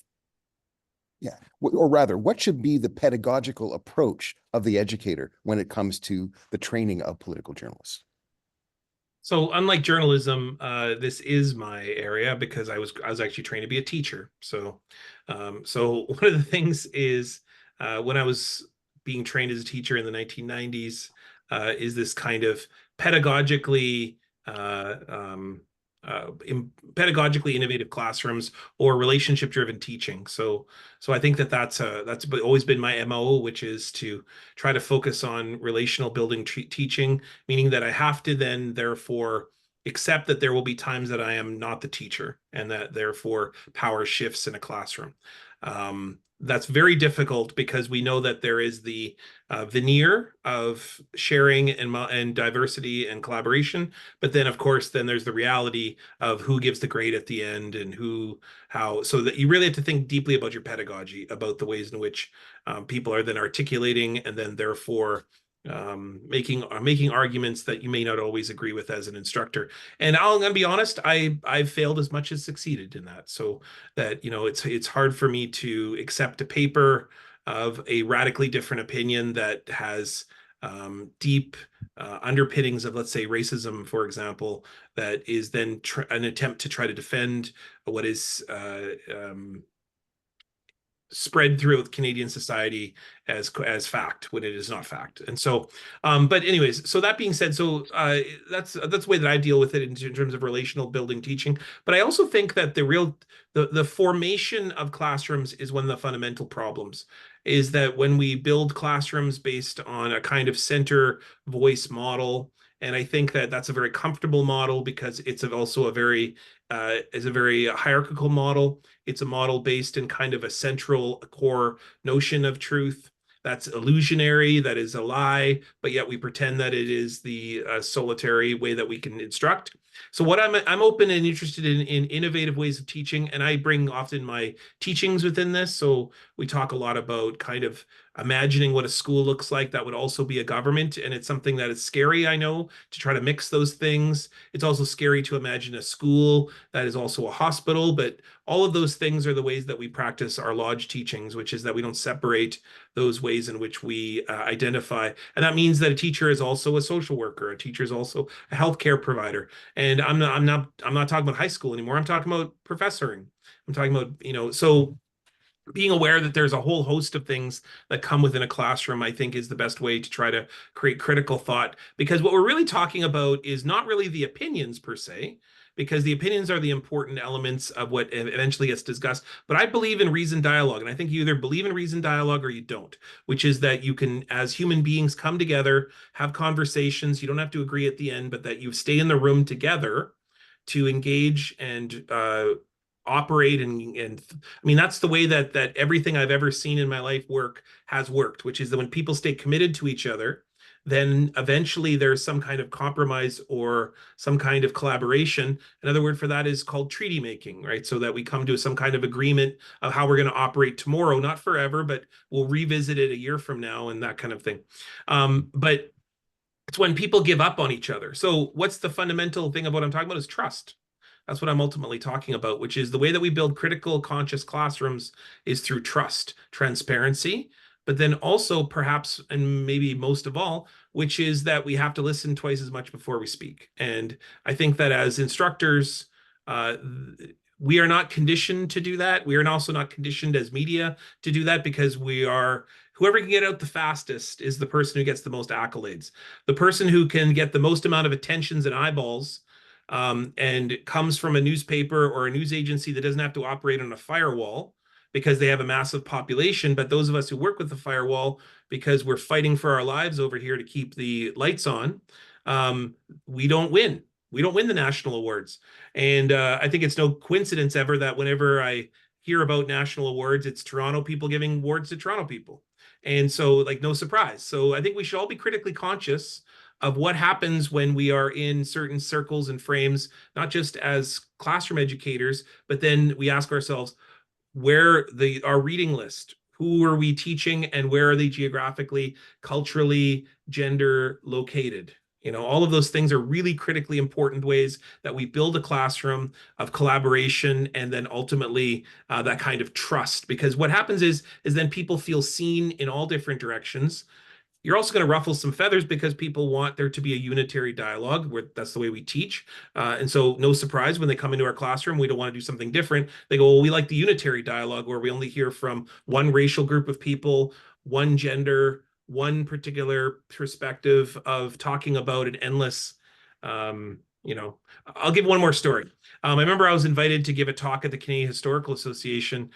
or rather, what should be the pedagogical approach of the educator when it comes to the training of political journalists? So unlike journalism, this is my area because I was actually trained to be a teacher. So one of the things is when I was being trained as a teacher in the 1990s, is this kind of pedagogically innovative classrooms or relationship-driven teaching. So I think that's always been my MO, which is to try to focus on relational building teaching, meaning that I have to then therefore accept that there will be times that I am not the teacher and that therefore power shifts in a classroom. That's very difficult because we know that there is the veneer of sharing and diversity and collaboration, but then of course then there's the reality of who gives the grade at the end and how, so that you really have to think deeply about your pedagogy, about the ways in which people are then articulating and then therefore making arguments that you may not always agree with as an instructor. And I'm going to be honest, I've failed as much as succeeded in that. So that, it's hard for me to accept a paper of a radically different opinion that has deep underpinnings of, let's say, racism, for example, that is then an attempt to try to defend what is spread throughout Canadian society as fact when it is not fact. And so, but anyways, so that being said, so that's the way that I deal with it in terms of relational building teaching. But I also think that the formation of classrooms is one of the fundamental problems, is that when we build classrooms based on a kind of center voice model, and I think that that's a very comfortable model because it's also a very hierarchical model. It's a model based in kind of a central core notion of truth that's illusionary, that is a lie, but yet we pretend that it is the solitary way that we can instruct. So what I'm open and interested in innovative ways of teaching, and I bring often my teachings within this. So we talk a lot about kind of imagining what a school looks like. That would also be a government, and it's something that is scary, I know, to try to mix those things. It's also scary to imagine a school that is also a hospital, but all of those things are the ways that we practice our lodge teachings, which is that we don't separate those ways in which we identify. And that means that a teacher is also a social worker. A teacher is also a healthcare provider. And I'm not talking about high school anymore. I'm talking about professoring. I'm talking about, so being aware that there's a whole host of things that come within a classroom, I think, is the best way to try to create critical thought. Because what we're really talking about is not really the opinions per se, because the opinions are the important elements of what eventually gets discussed. But I believe in reasoned dialogue, and I think you either believe in reasoned dialogue or you don't, which is that you can, as human beings, come together, have conversations. You don't have to agree at the end, but that you stay in the room together to engage and operate and I mean, that's the way that everything I've ever seen in my life has worked, which is that when people stay committed to each other, then eventually there's some kind of compromise or some kind of collaboration. Another word for that is called treaty making, right? So that we come to some kind of agreement of how we're going to operate tomorrow, not forever, but we'll revisit it a year from now and that kind of thing. But it's when people give up on each other. So what's the fundamental thing of what I'm talking about is trust. That's what I'm ultimately talking about, which is the way that we build critical conscious classrooms is through trust, transparency, but then also perhaps, and maybe most of all, which is that we have to listen twice as much before we speak. And I think that as instructors, we are not conditioned to do that. We are also not conditioned as media to do that because whoever can get out the fastest is the person who gets the most accolades. The person who can get the most amount of attentions and eyeballs and comes from a newspaper or a news agency that doesn't have to operate on a firewall because they have a massive population. But those of us who work with the firewall, because we're fighting for our lives over here to keep the lights on, we don't win. We don't win the national awards. And I think it's no coincidence ever that whenever I hear about national awards, it's Toronto people giving awards to Toronto people. And so, like, no surprise. So I think we should all be critically conscious of what happens when we are in certain circles and frames, not just as classroom educators, but then we ask ourselves, where our reading list, who are we teaching, and where are they geographically, culturally, gender located? You know, all of those things are really critically important ways that we build a classroom of collaboration and then ultimately that kind of trust. Because what happens is then people feel seen in all different directions. You're also going to ruffle some feathers because people want there to be a unitary dialogue, where that's the way we teach. And so no surprise when they come into our classroom, we don't want to do something different. They go, well, we like the unitary dialogue where we only hear from one racial group of people, one gender, one particular perspective of talking about an endless, you know, I'll give one more story. I remember I was invited to give a talk at the Canadian Historical Association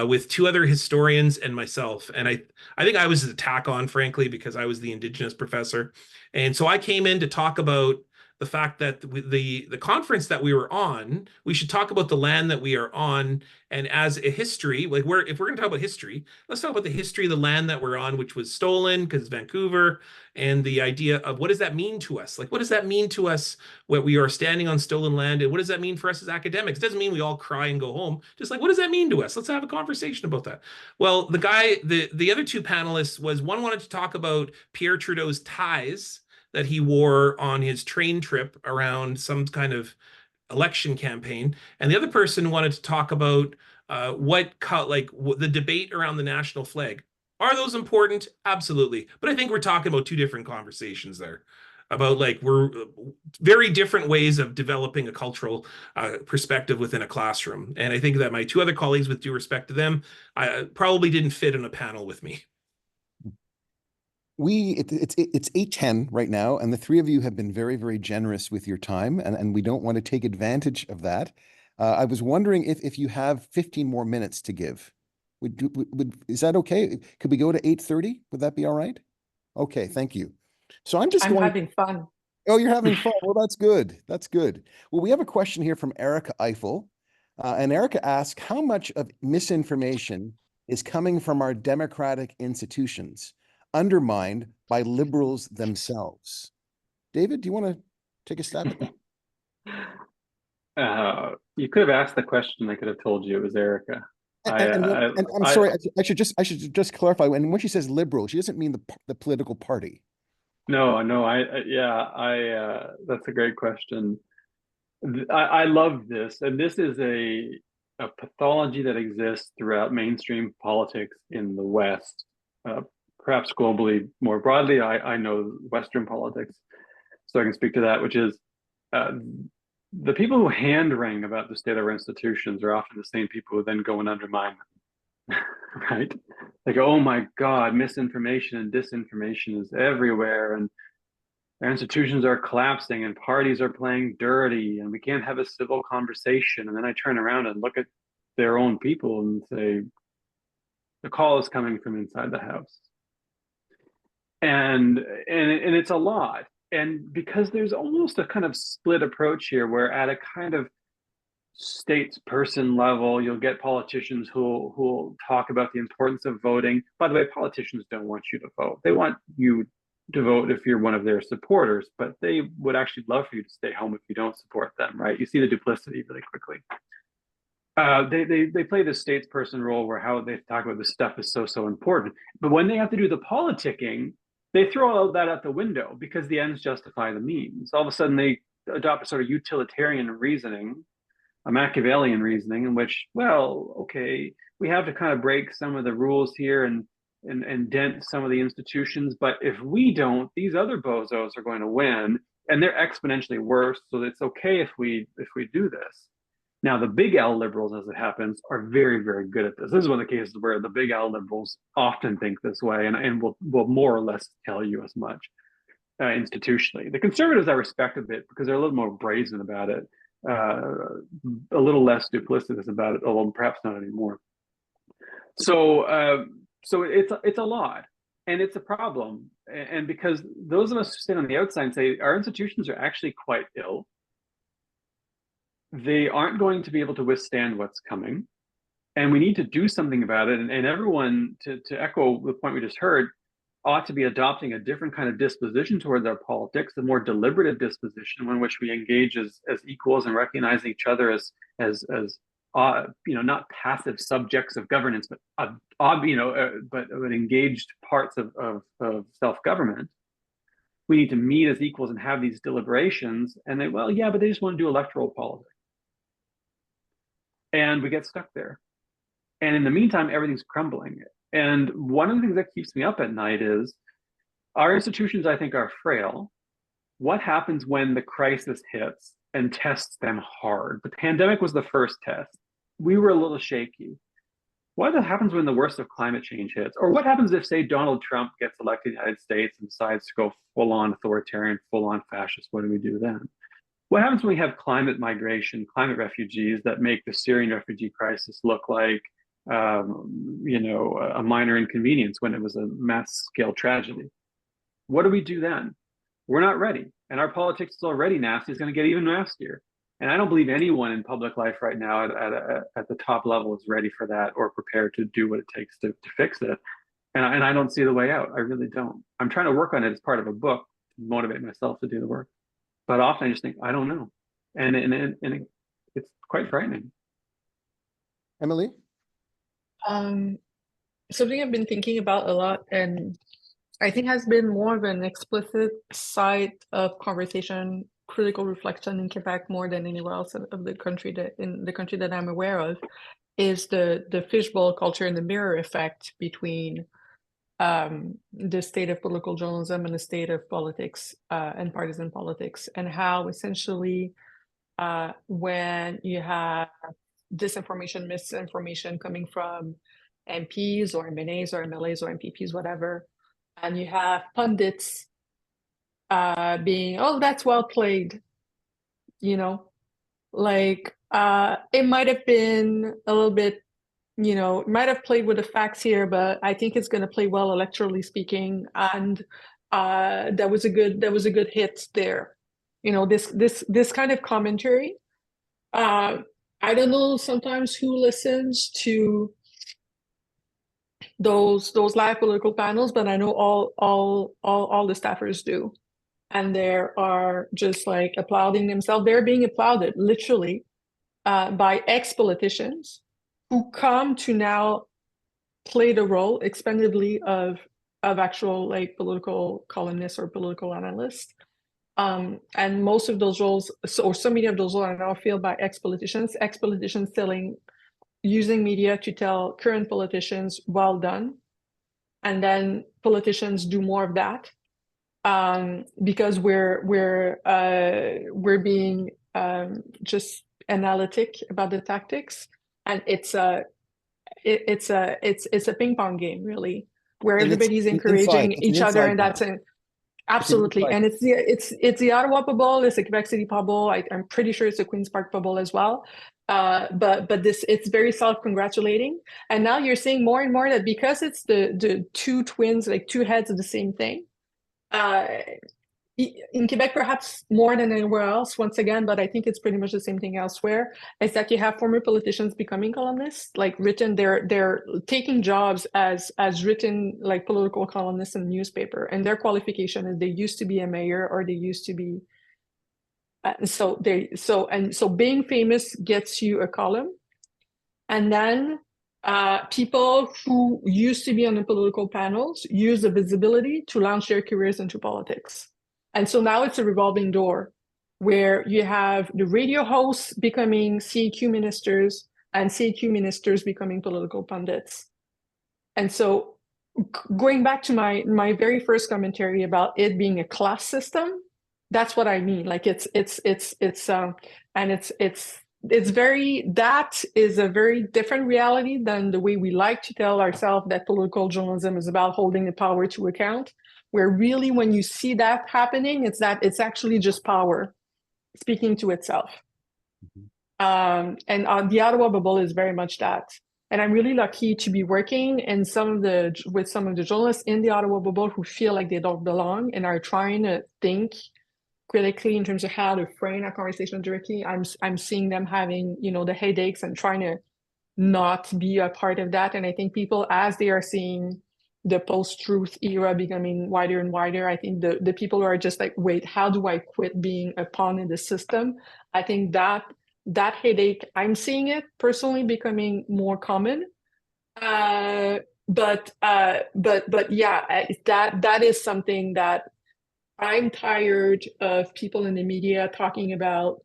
with two other historians and myself. And I think I was the tack on, frankly, because I was the Indigenous professor. And so I came in to talk about the fact that the conference that we were on, we should talk about the land that we are on. And as a history, like if we're going to talk about history, let's talk about the history of the land that we're on, which was stolen because it's Vancouver, and the idea of what does that mean to us? Like, what does that mean to us when we are standing on stolen land? And what does that mean for us as academics? It doesn't mean we all cry and go home. Just like, what does that mean to us? Let's have a conversation about that. Well, the other two panelists one wanted to talk about Pierre Trudeau's ties that he wore on his train trip around some kind of election campaign. And the other person wanted to talk about the debate around the national flag. Are those important? Absolutely. But I think we're talking about two different conversations there about we're very different ways of developing a cultural perspective within a classroom. And I think that my two other colleagues, with due respect to them, probably didn't fit on a panel with me. It's 8:10 right now, and the three of you have been very, very generous with your time, and we don't want to take advantage of that. I was wondering if you have 15 more minutes to give. Is that okay? Could we go to 8:30? Would that be all right? Okay, thank you. So I'm having fun. Oh, you're having fun. Well, that's good. That's good. Well, we have a question here from Erica Eiffel. And Erica asks, how much of misinformation is coming from our democratic institutions, undermined by liberals themselves? David, do you want to take a stab at that? You could have asked the question. I could have told you it was Erica. I'm sorry. I should just clarify. And when she says liberal, she doesn't mean the political party. No. That's a great question. I love this, and this is a pathology that exists throughout mainstream politics in the West, perhaps globally more broadly. I know Western politics, so I can speak to that, which is the people who hand-wring about the state of our institutions are often the same people who then go and undermine them, right? They go, oh my God, misinformation and disinformation is everywhere, and our institutions are collapsing, and parties are playing dirty, and we can't have a civil conversation. And then I turn around and look at their own people and say, the call is coming from inside the house. And it's a lot. And because there's almost a kind of split approach here, where at a kind of statesperson level, you'll get politicians who'll talk about the importance of voting. By the way, politicians don't want you to vote. They want you to vote if you're one of their supporters, but they would actually love for you to stay home if you don't support them, right? You see the duplicity really quickly. They play the statesperson role where how they talk about this stuff is so important. But when they have to do the politicking, they throw all of that out the window because the ends justify the means. All of a sudden, they adopt a sort of utilitarian reasoning, a Machiavellian reasoning, in which, well, okay, we have to kind of break some of the rules here and dent some of the institutions, but if we don't, these other bozos are going to win, and they're exponentially worse. So it's okay if we do this. Now, the big L liberals, as it happens, are very, very good at this. This is one of the cases where the big L liberals often think this way, and will more or less tell you as much institutionally. The conservatives I respect a bit because they're a little more brazen about it, a little less duplicitous about it, although perhaps not anymore. So it's a lot. And it's a problem. And because those of us who sit on the outside and say our institutions are actually quite ill, they aren't going to be able to withstand what's coming. And we need to do something about it. And everyone, to echo the point we just heard, ought to be adopting a different kind of disposition towards our politics, a more deliberative disposition, one in which we engage as equals and recognize each other as not passive subjects of governance, but engaged parts of self-government. We need to meet as equals and have these deliberations. And but they just want to do electoral politics. And we get stuck there. And in the meantime, everything's crumbling. And one of the things that keeps me up at night is our institutions, I think, are frail. What happens when the crisis hits and tests them hard? The pandemic was the first test. We were a little shaky. What happens when the worst of climate change hits? Or what happens if, say, Donald Trump gets elected in the United States and decides to go full-on authoritarian, full-on fascist? What do we do then? What happens when we have climate migration, climate refugees that make the Syrian refugee crisis look like a minor inconvenience when it was a mass-scale tragedy? What do we do then? We're not ready. And our politics is already nasty. It's going to get even nastier. And I don't believe anyone in public life right now at the top level is ready for that or prepared to do what it takes to fix it. And I don't see the way out. I really don't. I'm trying to work on it as part of a book to motivate myself to do the work. But often I just think, I don't know. And it's quite frightening. Emily? Something I've been thinking about a lot, and I think has been more of an explicit side of conversation, critical reflection in Quebec more than anywhere else of the country that I'm aware of, is the fishbowl culture and the mirror effect between the state of political journalism and the state of politics and partisan politics, and how essentially when you have disinformation, misinformation coming from MPs or MNAs or MLAs or MPPs, whatever, and you have pundits being, oh, that's well played, it might have been a little bit, it might have played with the facts here, but I think it's going to play well electorally speaking, and that was a good hit there. This kind of commentary. I don't know sometimes who listens to those live political panels, but I know all the staffers do, and they are just like applauding themselves. They're being applauded literally by ex-politicians who come to now play the role expendably of actual like political columnists or political analysts. And most of those roles, or so many of those roles, are now filled by ex-politicians using media to tell current politicians, well done. And then politicians do more of that because we're being just analytic about the tactics, and it's a ping pong game, really, where everybody's encouraging each other, and that's an absolutely. And it's the Ottawa bubble, it's the Quebec City bubble. I'm pretty sure it's the Queen's Park bubble as well. But it's very self-congratulating. And now you're seeing more and more that because it's the two twins, like two heads of the same thing, in Quebec, perhaps more than anywhere else, once again, but I think it's pretty much the same thing elsewhere, is that you have former politicians becoming columnists, like written, they're taking jobs as written like political columnists in the newspaper, and their qualification is they used to be a mayor or they used to be so being famous gets you a column, and then people who used to be on the political panels use the visibility to launch their careers into politics. And so now it's a revolving door where you have the radio hosts becoming CEQ ministers and CEQ ministers becoming political pundits. And so going back to my very first commentary about it being a class system, that's what I mean. Like that is a very different reality than the way we like to tell ourselves that political journalism is about holding the power to account, where really when you see that happening, it's actually just power speaking to itself. Mm-hmm. And the Ottawa bubble is very much that. And I'm really lucky to be working with some of the journalists in the Ottawa bubble who feel like they don't belong and are trying to think critically in terms of how to frame a conversation directly. I'm seeing them having, the headaches and trying to not be a part of that. And I think people, as they are seeing the post-truth era becoming wider and wider, I think the people who are just like, wait, how do I quit being a pawn in the system? I think that headache, I'm seeing it personally becoming more common. But yeah, that is something that I'm tired of people in the media talking about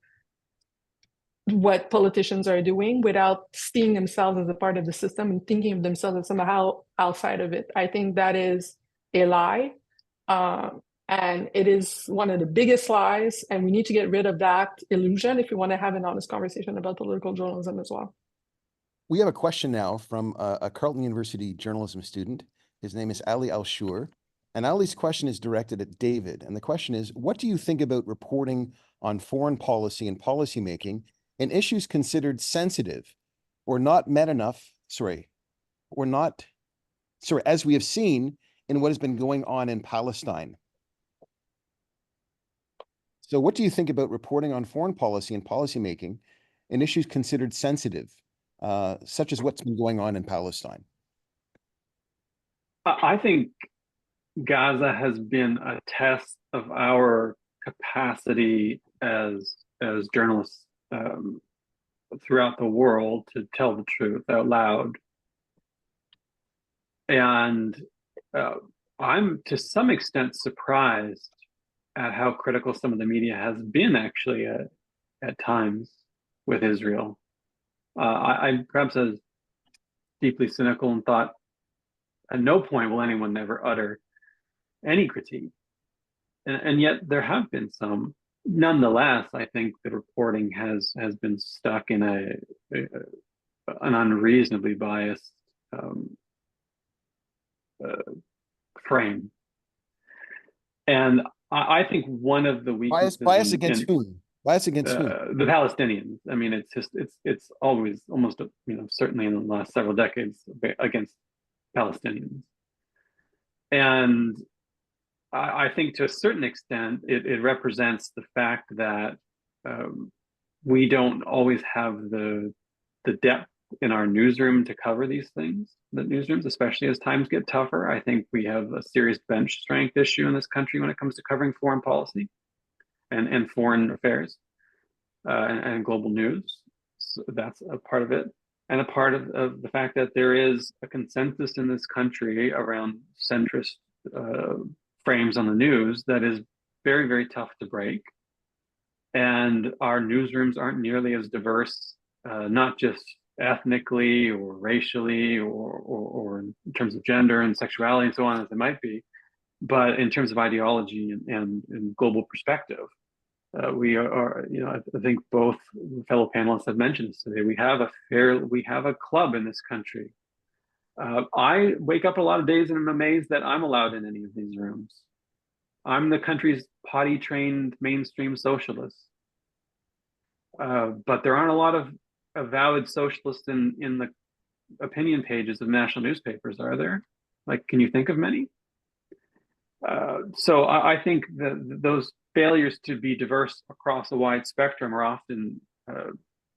what politicians are doing without seeing themselves as a part of the system and thinking of themselves as somehow outside of it. I think that is a lie. And it is one of the biggest lies. And we need to get rid of that illusion if we want to have an honest conversation about political journalism as well. We have a question now from a Carleton University journalism student. His name is Ali Al-Shur. And Ali's question is directed at David. And the question is, what do you think about reporting on foreign policy and policymaking and issues considered sensitive or not met enough, as we have seen in what has been going on in Palestine? So what do you think about reporting on foreign policy and policymaking and issues considered sensitive, such as what's been going on in Palestine? I think Gaza has been a test of our capacity as journalists throughout the world to tell the truth out loud. And I'm to some extent surprised at how critical some of the media has been actually at times with Israel. I perhaps was deeply cynical and thought at no point will anyone ever utter any critique. And yet there have been some. Nonetheless, I think the reporting has been stuck in an unreasonably biased frame. And I think one of the weaknesses bias against whom? Bias against whom? The Palestinians. I mean, it's always almost certainly in the last several decades against Palestinians. And I think to a certain extent, it represents the fact that we don't always have the depth in our newsroom to cover these things. The newsrooms, especially as times get tougher, I think we have a serious bench strength issue in this country when it comes to covering foreign policy and foreign affairs and global news. So that's a part of it. And a part of the fact that there is a consensus in this country around centrist frames on the news that is very, very tough to break. And our newsrooms aren't nearly as diverse, not just ethnically or racially or in terms of gender and sexuality and so on as it might be, but in terms of ideology and global perspective. We are, I think both fellow panelists have mentioned this today. We have a club in this country. I wake up a lot of days and I'm amazed that I'm allowed in any of these rooms. I'm the country's potty-trained mainstream socialist. But there aren't a lot of avowed socialists in the opinion pages of national newspapers, are there? Like, can you think of many? So I think that those failures to be diverse across a wide spectrum are often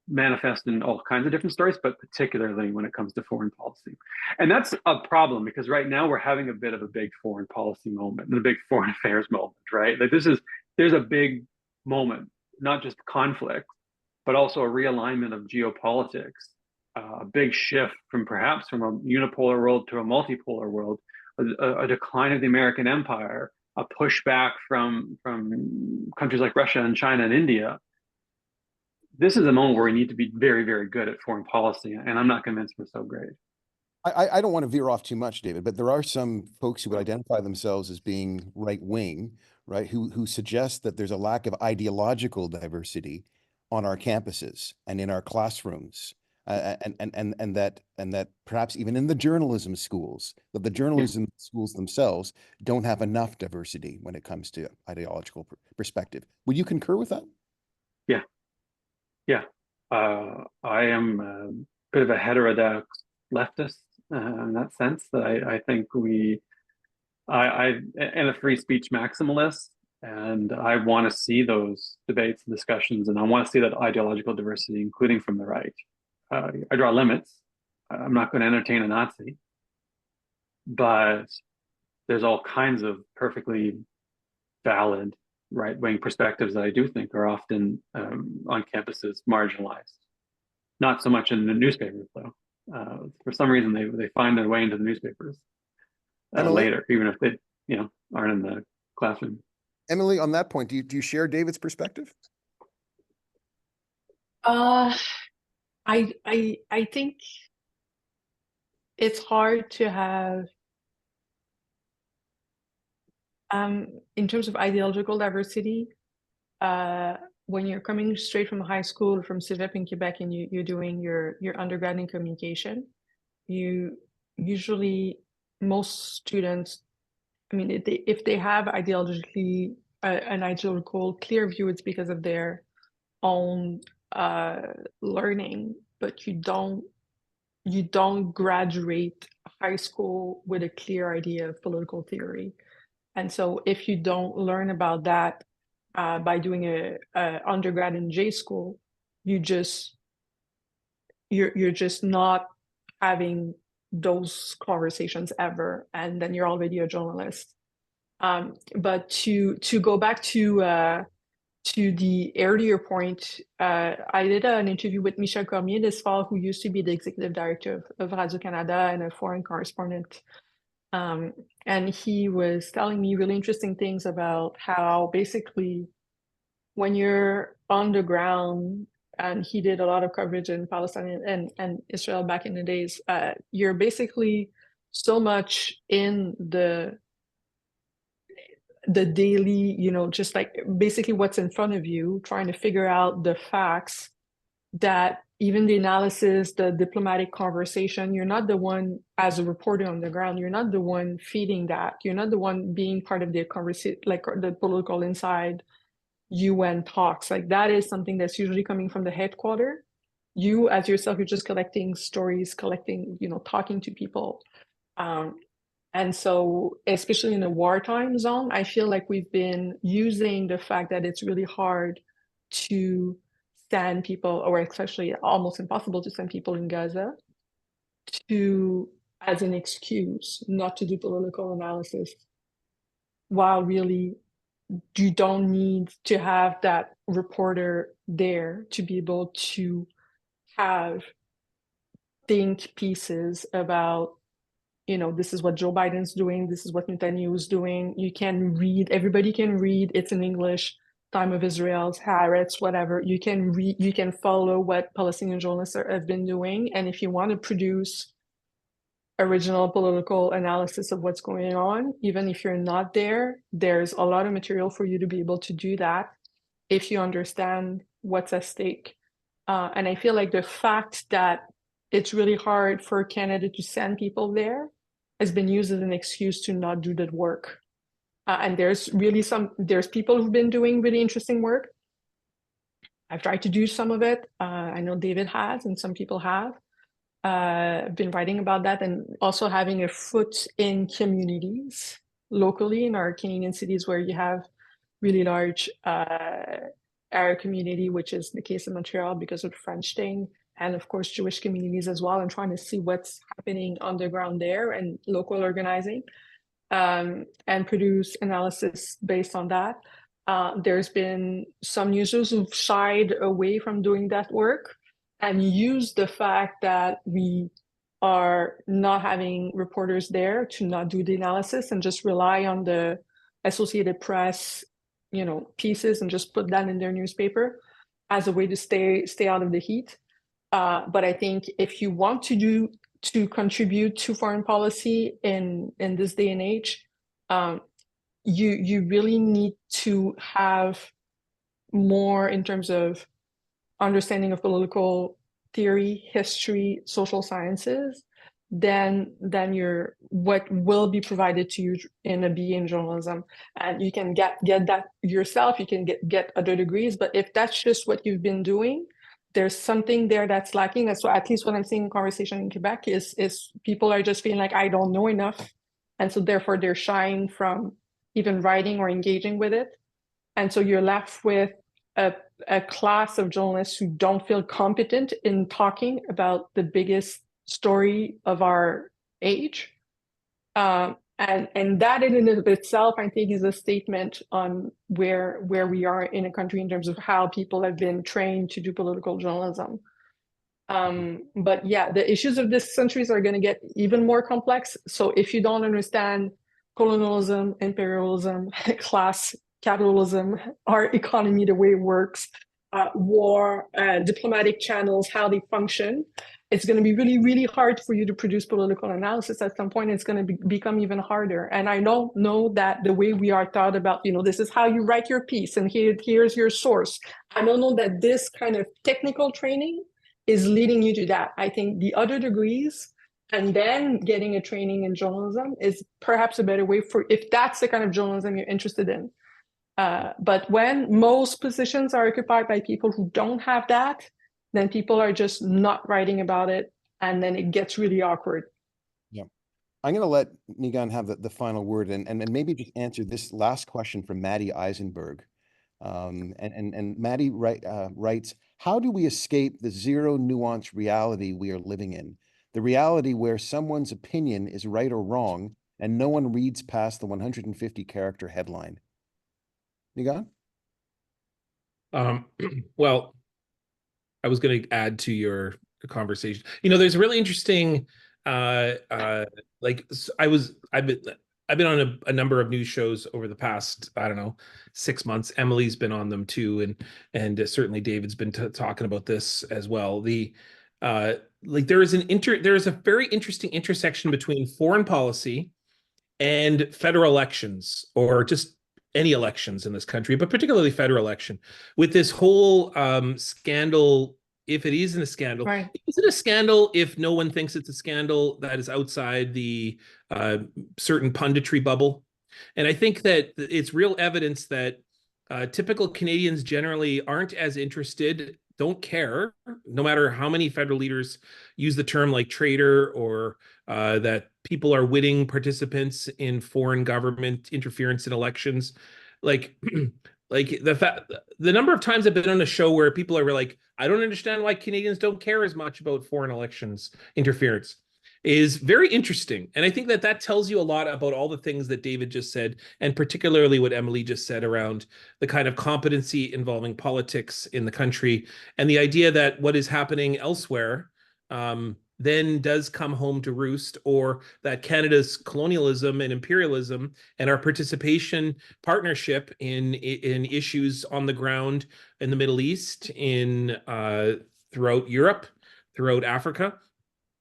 manifest in all kinds of different stories, but particularly when it comes to foreign policy. And that's a problem because right now we're having a bit of a big foreign policy moment and a big foreign affairs moment, right? Like there's a big moment, not just conflict, but also a realignment of geopolitics, a big shift from a unipolar world to a multipolar world, a decline of the American empire, a pushback from countries like Russia and China and India. This is a moment where we need to be very, very good at foreign policy, and I'm not convinced we're so great. I don't want to veer off too much, David, but there are some folks who would identify themselves as being right-wing, right, who suggest that there's a lack of ideological diversity on our campuses and in our classrooms, and that perhaps even in the journalism schools, that the journalism schools themselves don't have enough diversity when it comes to ideological perspective. Would you concur with that? Yeah. I am a bit of a heterodox leftist in that sense. That I think I am a free speech maximalist, and I want to see those debates and discussions, and I want to see that ideological diversity, including from the right. I draw limits. I'm not going to entertain a Nazi, but there's all kinds of perfectly valid right-wing perspectives that I do think are often on campuses marginalized. Not so much in the newspapers, though. For some reason, they find their way into the newspapers later, even if they aren't in the classroom. Emily, on that point, do you share David's perspective? I think it's hard to have, in terms of ideological diversity, when you're coming straight from high school, from Cégep in Quebec, and you're doing your undergrad in communication, you usually, most students, I mean, if they have ideologically an ideological clear view, it's because of their own learning, but you don't graduate high school with a clear idea of political theory. And so if you don't learn about that by doing a undergrad in J school, you're just not having those conversations ever, and then you're already a journalist. But to go back to the earlier point, I did an interview with Michel Cormier this fall, who used to be the executive director of Radio-Canada and a foreign correspondent. And he was telling me really interesting things about how basically when you're on the ground, and he did a lot of coverage in Palestine and Israel back in the days, you're basically so much in the daily, just like basically what's in front of you, trying to figure out the facts, that even the analysis, the diplomatic conversation, you're not the one as a reporter on the ground, you're not the one feeding that, you're not the one being part of the conversation, like the political inside UN talks. Like that is something that's usually coming from the headquarters. You as yourself, you're just collecting stories, talking to people. And so, especially in a wartime zone, I feel like we've been using the fact that it's really hard to send people, or especially almost impossible to send people in Gaza, as an excuse not to do political analysis, while really you don't need to have that reporter there to be able to have think pieces about, this is what Joe Biden's doing, this is what Netanyahu is doing. You can read, everybody can read, it's in English, Time of Israel's, Haaretz, whatever. You can read, you can follow what Palestinian journalists have been doing. And if you want to produce original political analysis of what's going on, even if you're not there, there's a lot of material for you to be able to do that if you understand what's at stake. And I feel like the fact that it's really hard for Canada to send people there has been used as an excuse to not do that work. And there's people who've been doing really interesting work. I've tried to do some of it. I know David has, and some people have been writing about that, and also having a foot in communities locally in our Canadian cities where you have really large Arab community, which is the case in Montreal because of the French thing, and of course Jewish communities as well, and trying to see what's happening on the ground there and local organizing, and produce analysis based on that. There's been some users who've shied away from doing that work and use the fact that we are not having reporters there to not do the analysis and just rely on the Associated Press, pieces, and just put that in their newspaper as a way to stay out of the heat. But I think if you want to contribute to foreign policy in this day and age, you really need to have more in terms of understanding of political theory, history, social sciences, than what will be provided to you in a BA in journalism. And you can get that yourself, you can get other degrees, but if that's just what you've been doing, there's something there that's lacking. And so at least what I'm seeing in conversation in Quebec is people are just feeling like I don't know enough. And so therefore they're shying from even writing or engaging with it. And so you're left with a class of journalists who don't feel competent in talking about the biggest story of our age. And that in and of itself, I think, is a statement on where we are in a country in terms of how people have been trained to do political journalism. But yeah, the issues of this centuries are going to get even more complex. So if you don't understand colonialism, imperialism, class, capitalism, our economy, the way it works, war, diplomatic channels, how they function, it's going to be really, really hard for you to produce political analysis. At some point, it's going to become even harder. And I don't know that the way we are taught about, this is how you write your piece and here's your source. I don't know that this kind of technical training is leading you to that. I think the other degrees and then getting a training in journalism is perhaps a better way for, if that's the kind of journalism you're interested in. But when most positions are occupied by people who don't have that, then people are just not writing about it, and then it gets really awkward. Yeah. I'm going to let NIIGAAN have the final word and maybe just answer this last question from Maddie Eisenberg. And Maddie writes, how do we escape the zero nuance reality we are living in? The reality where someone's opinion is right or wrong, and no one reads past the 150-character headline. NIIGAAN? Well, I was going to add to your conversation. There's a really interesting, I've been on a number of news shows over the past, 6 months. Emily's been on them too, and certainly David's been talking about this as well. There is a very interesting intersection between foreign policy and federal elections, or just any elections in this country, but particularly federal election, with this whole scandal. If it isn't a scandal, right. Is it a scandal if no one thinks it's a scandal that is outside the certain punditry bubble? And I think that it's real evidence that typical Canadians generally aren't as interested, don't care, no matter how many federal leaders use the term like traitor, or that people are witting participants in foreign government interference in elections. Like the number of times I've been on a show where people are like, I don't understand why Canadians don't care as much about foreign elections interference, is very interesting. And I think that tells you a lot about all the things that David just said, and particularly what Emily just said around the kind of competency involving politics in the country, and the idea that what is happening elsewhere then does come home to roost, or that Canada's colonialism and imperialism and our participation partnership in issues on the ground in the Middle East, in throughout Europe, throughout Africa.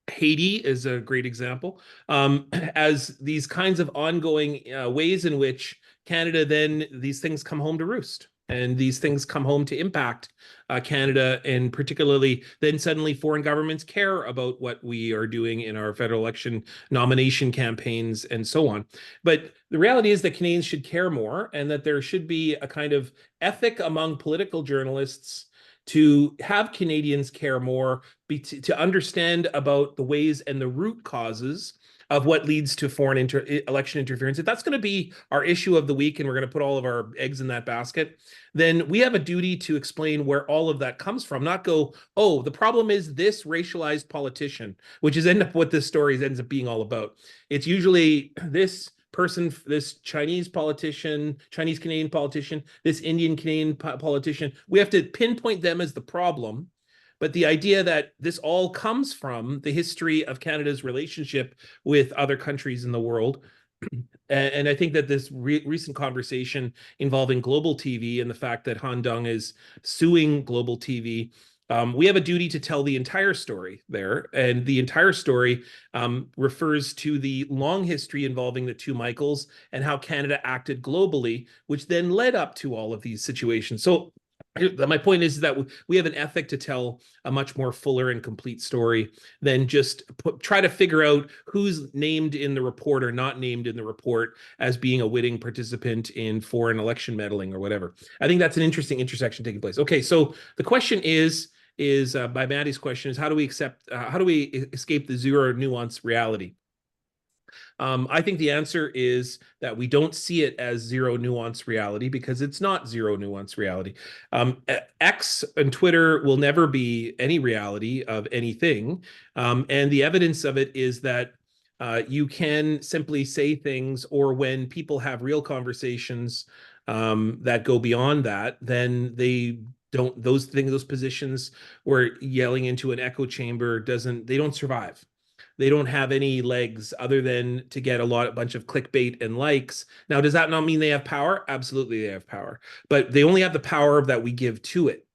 Haiti is a great example, as these kinds of ongoing ways in which Canada, then these things come home to roost. And these things come home to impact Canada, and particularly then suddenly foreign governments care about what we are doing in our federal election nomination campaigns and so on. But the reality is that Canadians should care more, and that there should be a kind of ethic among political journalists to have Canadians care more, to understand about the ways and the root causes of what leads to foreign election interference. If that's going to be our issue of the week, and we're going to put all of our eggs in that basket, then we have a duty to explain where all of that comes from, not go, oh, the problem is this racialized politician, which is what this story ends up being all about. It's usually this person, this Chinese Canadian politician, this Indian Canadian politician. We have to pinpoint them as the problem. But the idea that this all comes from the history of Canada's relationship with other countries in the world. And I think that this recent conversation involving Global TV and the fact that Han Dung is suing Global TV, we have a duty to tell the entire story there. And the entire story refers to the long history involving the two Michaels and how Canada acted globally, which then led up to all of these situations. So my point is that we have an ethic to tell a much more fuller and complete story than just try to figure out who's named in the report or not named in the report as being a witting participant in foreign election meddling or whatever. I think that's an interesting intersection taking place. Okay, so the question is is by Maddie's question is how do we escape the zero nuance reality? I think the answer is that we don't see it as zero nuance reality because it's not zero nuance reality. X and Twitter will never be any reality of anything. And the evidence of it is that you can simply say things, or when people have real conversations that go beyond that, then they don't, those positions where yelling into an echo chamber they don't survive. They don't have any legs other than to get a bunch of clickbait and likes. Now, does that not mean they have power? Absolutely, they have power, but they only have the power that we give to it.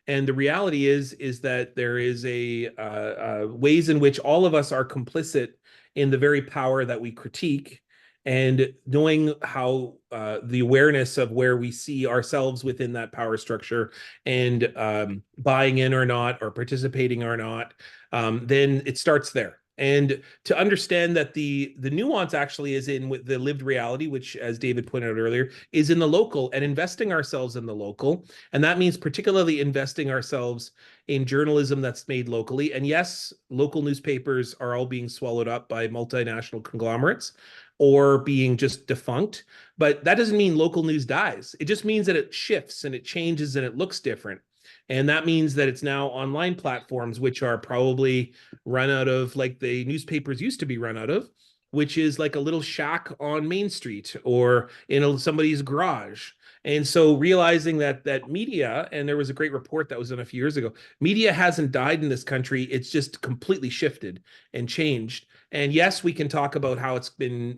And the reality is that there is ways in which all of us are complicit in the very power that we critique, and knowing how the awareness of where we see ourselves within that power structure and buying in or not, or participating or not, then it starts there. And to understand that the nuance actually is in with the lived reality, which, as David pointed out earlier, is in the local, and investing ourselves in the local. And that means particularly investing ourselves in journalism that's made locally. And yes, local newspapers are all being swallowed up by multinational conglomerates or being just defunct. But that doesn't mean local news dies. It just means that it shifts and it changes and it looks different. And that means that it's now online platforms, which are probably run out of, like the newspapers used to be run out of, which is like a little shack on Main Street or in somebody's garage. And so realizing that media, and there was a great report that was done a few years ago, media hasn't died in this country. It's just completely shifted and changed. And yes, we can talk about how it's been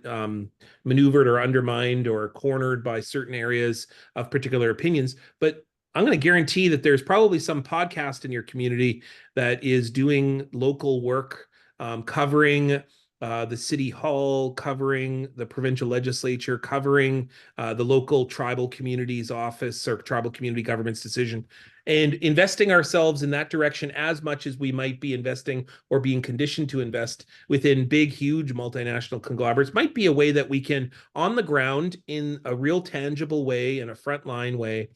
maneuvered or undermined or cornered by certain areas of particular opinions, but I'm going to guarantee that there's probably some podcast in your community that is doing local work, covering the city hall, covering the provincial legislature, covering the local tribal community's office or tribal community government's decision, and investing ourselves in that direction as much as we might be investing or being conditioned to invest within big, huge multinational conglomerates might be a way that we can, on the ground, in a real tangible way, in a frontline way,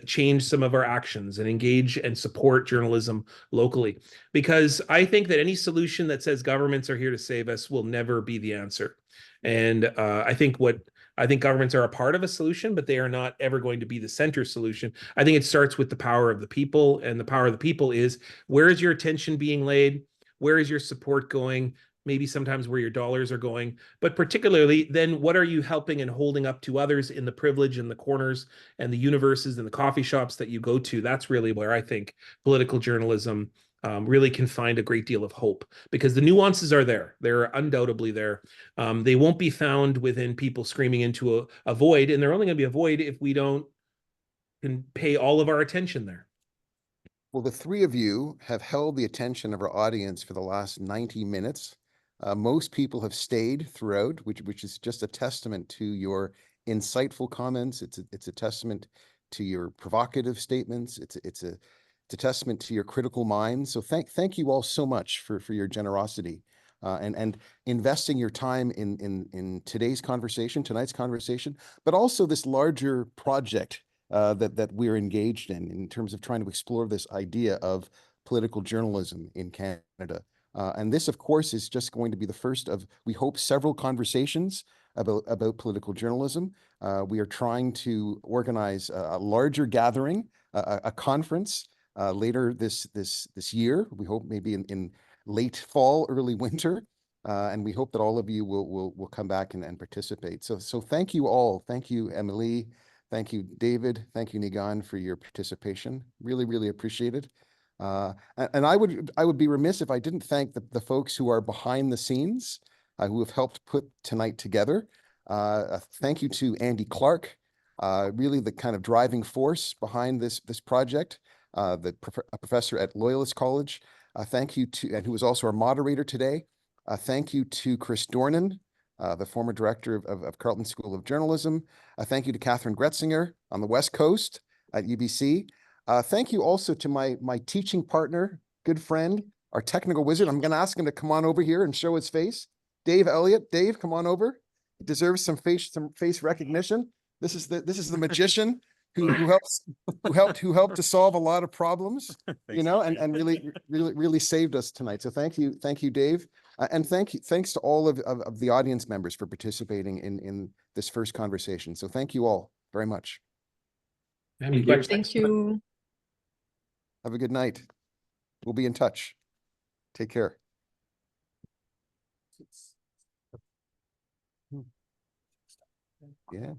change some of our actions and engage and support journalism locally. Because I think that any solution that says governments are here to save us will never be the answer. And I think governments are a part of a solution, but they are not ever going to be the center solution. I think it starts with the power of the people, and the power of the people is, where is your attention being laid? Where is your support going? Maybe sometimes where your dollars are going, but particularly then what are you helping and holding up to others in the privilege and the corners and the universes and the coffee shops that you go to? That's really where I think political journalism really can find a great deal of hope, because the nuances are there. They're undoubtedly there. They won't be found within people screaming into a void, and they're only going to be a void if we don't can pay all of our attention there. Well, the three of you have held the attention of our audience for the last 90 minutes. Most people have stayed throughout, which is just a testament to your insightful comments. It's a testament to your provocative statements. It's a testament to your critical minds. So thank you all so much for your generosity and investing your time in tonight's conversation, but also this larger project that we're engaged in terms of trying to explore this idea of political journalism in Canada. And this, of course, is just going to be the first of, we hope, several conversations about political journalism. We are trying to organize a larger gathering, a conference later this year. We hope maybe in late fall, early winter, and we hope that all of you will come back and participate. So thank you all. Thank you, Emily. Thank you, David. Thank you, NIIGAAN, for your participation. Really, really appreciate it. And I would be remiss if I didn't thank the folks who are behind the scenes, who have helped put tonight together. Thank you to Andy Clark, really the kind of driving force behind this project, a professor at Loyalist College. Thank you to, and who was also our moderator today. Thank you to Chris Dornan, the former director of Carleton School of Journalism. Thank you to Catherine Gretzinger on the West Coast at UBC. Thank you also to my teaching partner, good friend, our technical wizard. I'm going to ask him to come on over here and show his face. Dave Elliott. Dave, come on over. He deserves some face recognition. This is the magician who helped to solve a lot of problems, you Thanks, know, Adrian. and really saved us tonight. So thank you, Dave. And thanks to all of the audience members for participating in this first conversation. So thank you all very much. Any you. questions? Thank you. Have a good night. We'll be in touch. Take care. Yeah.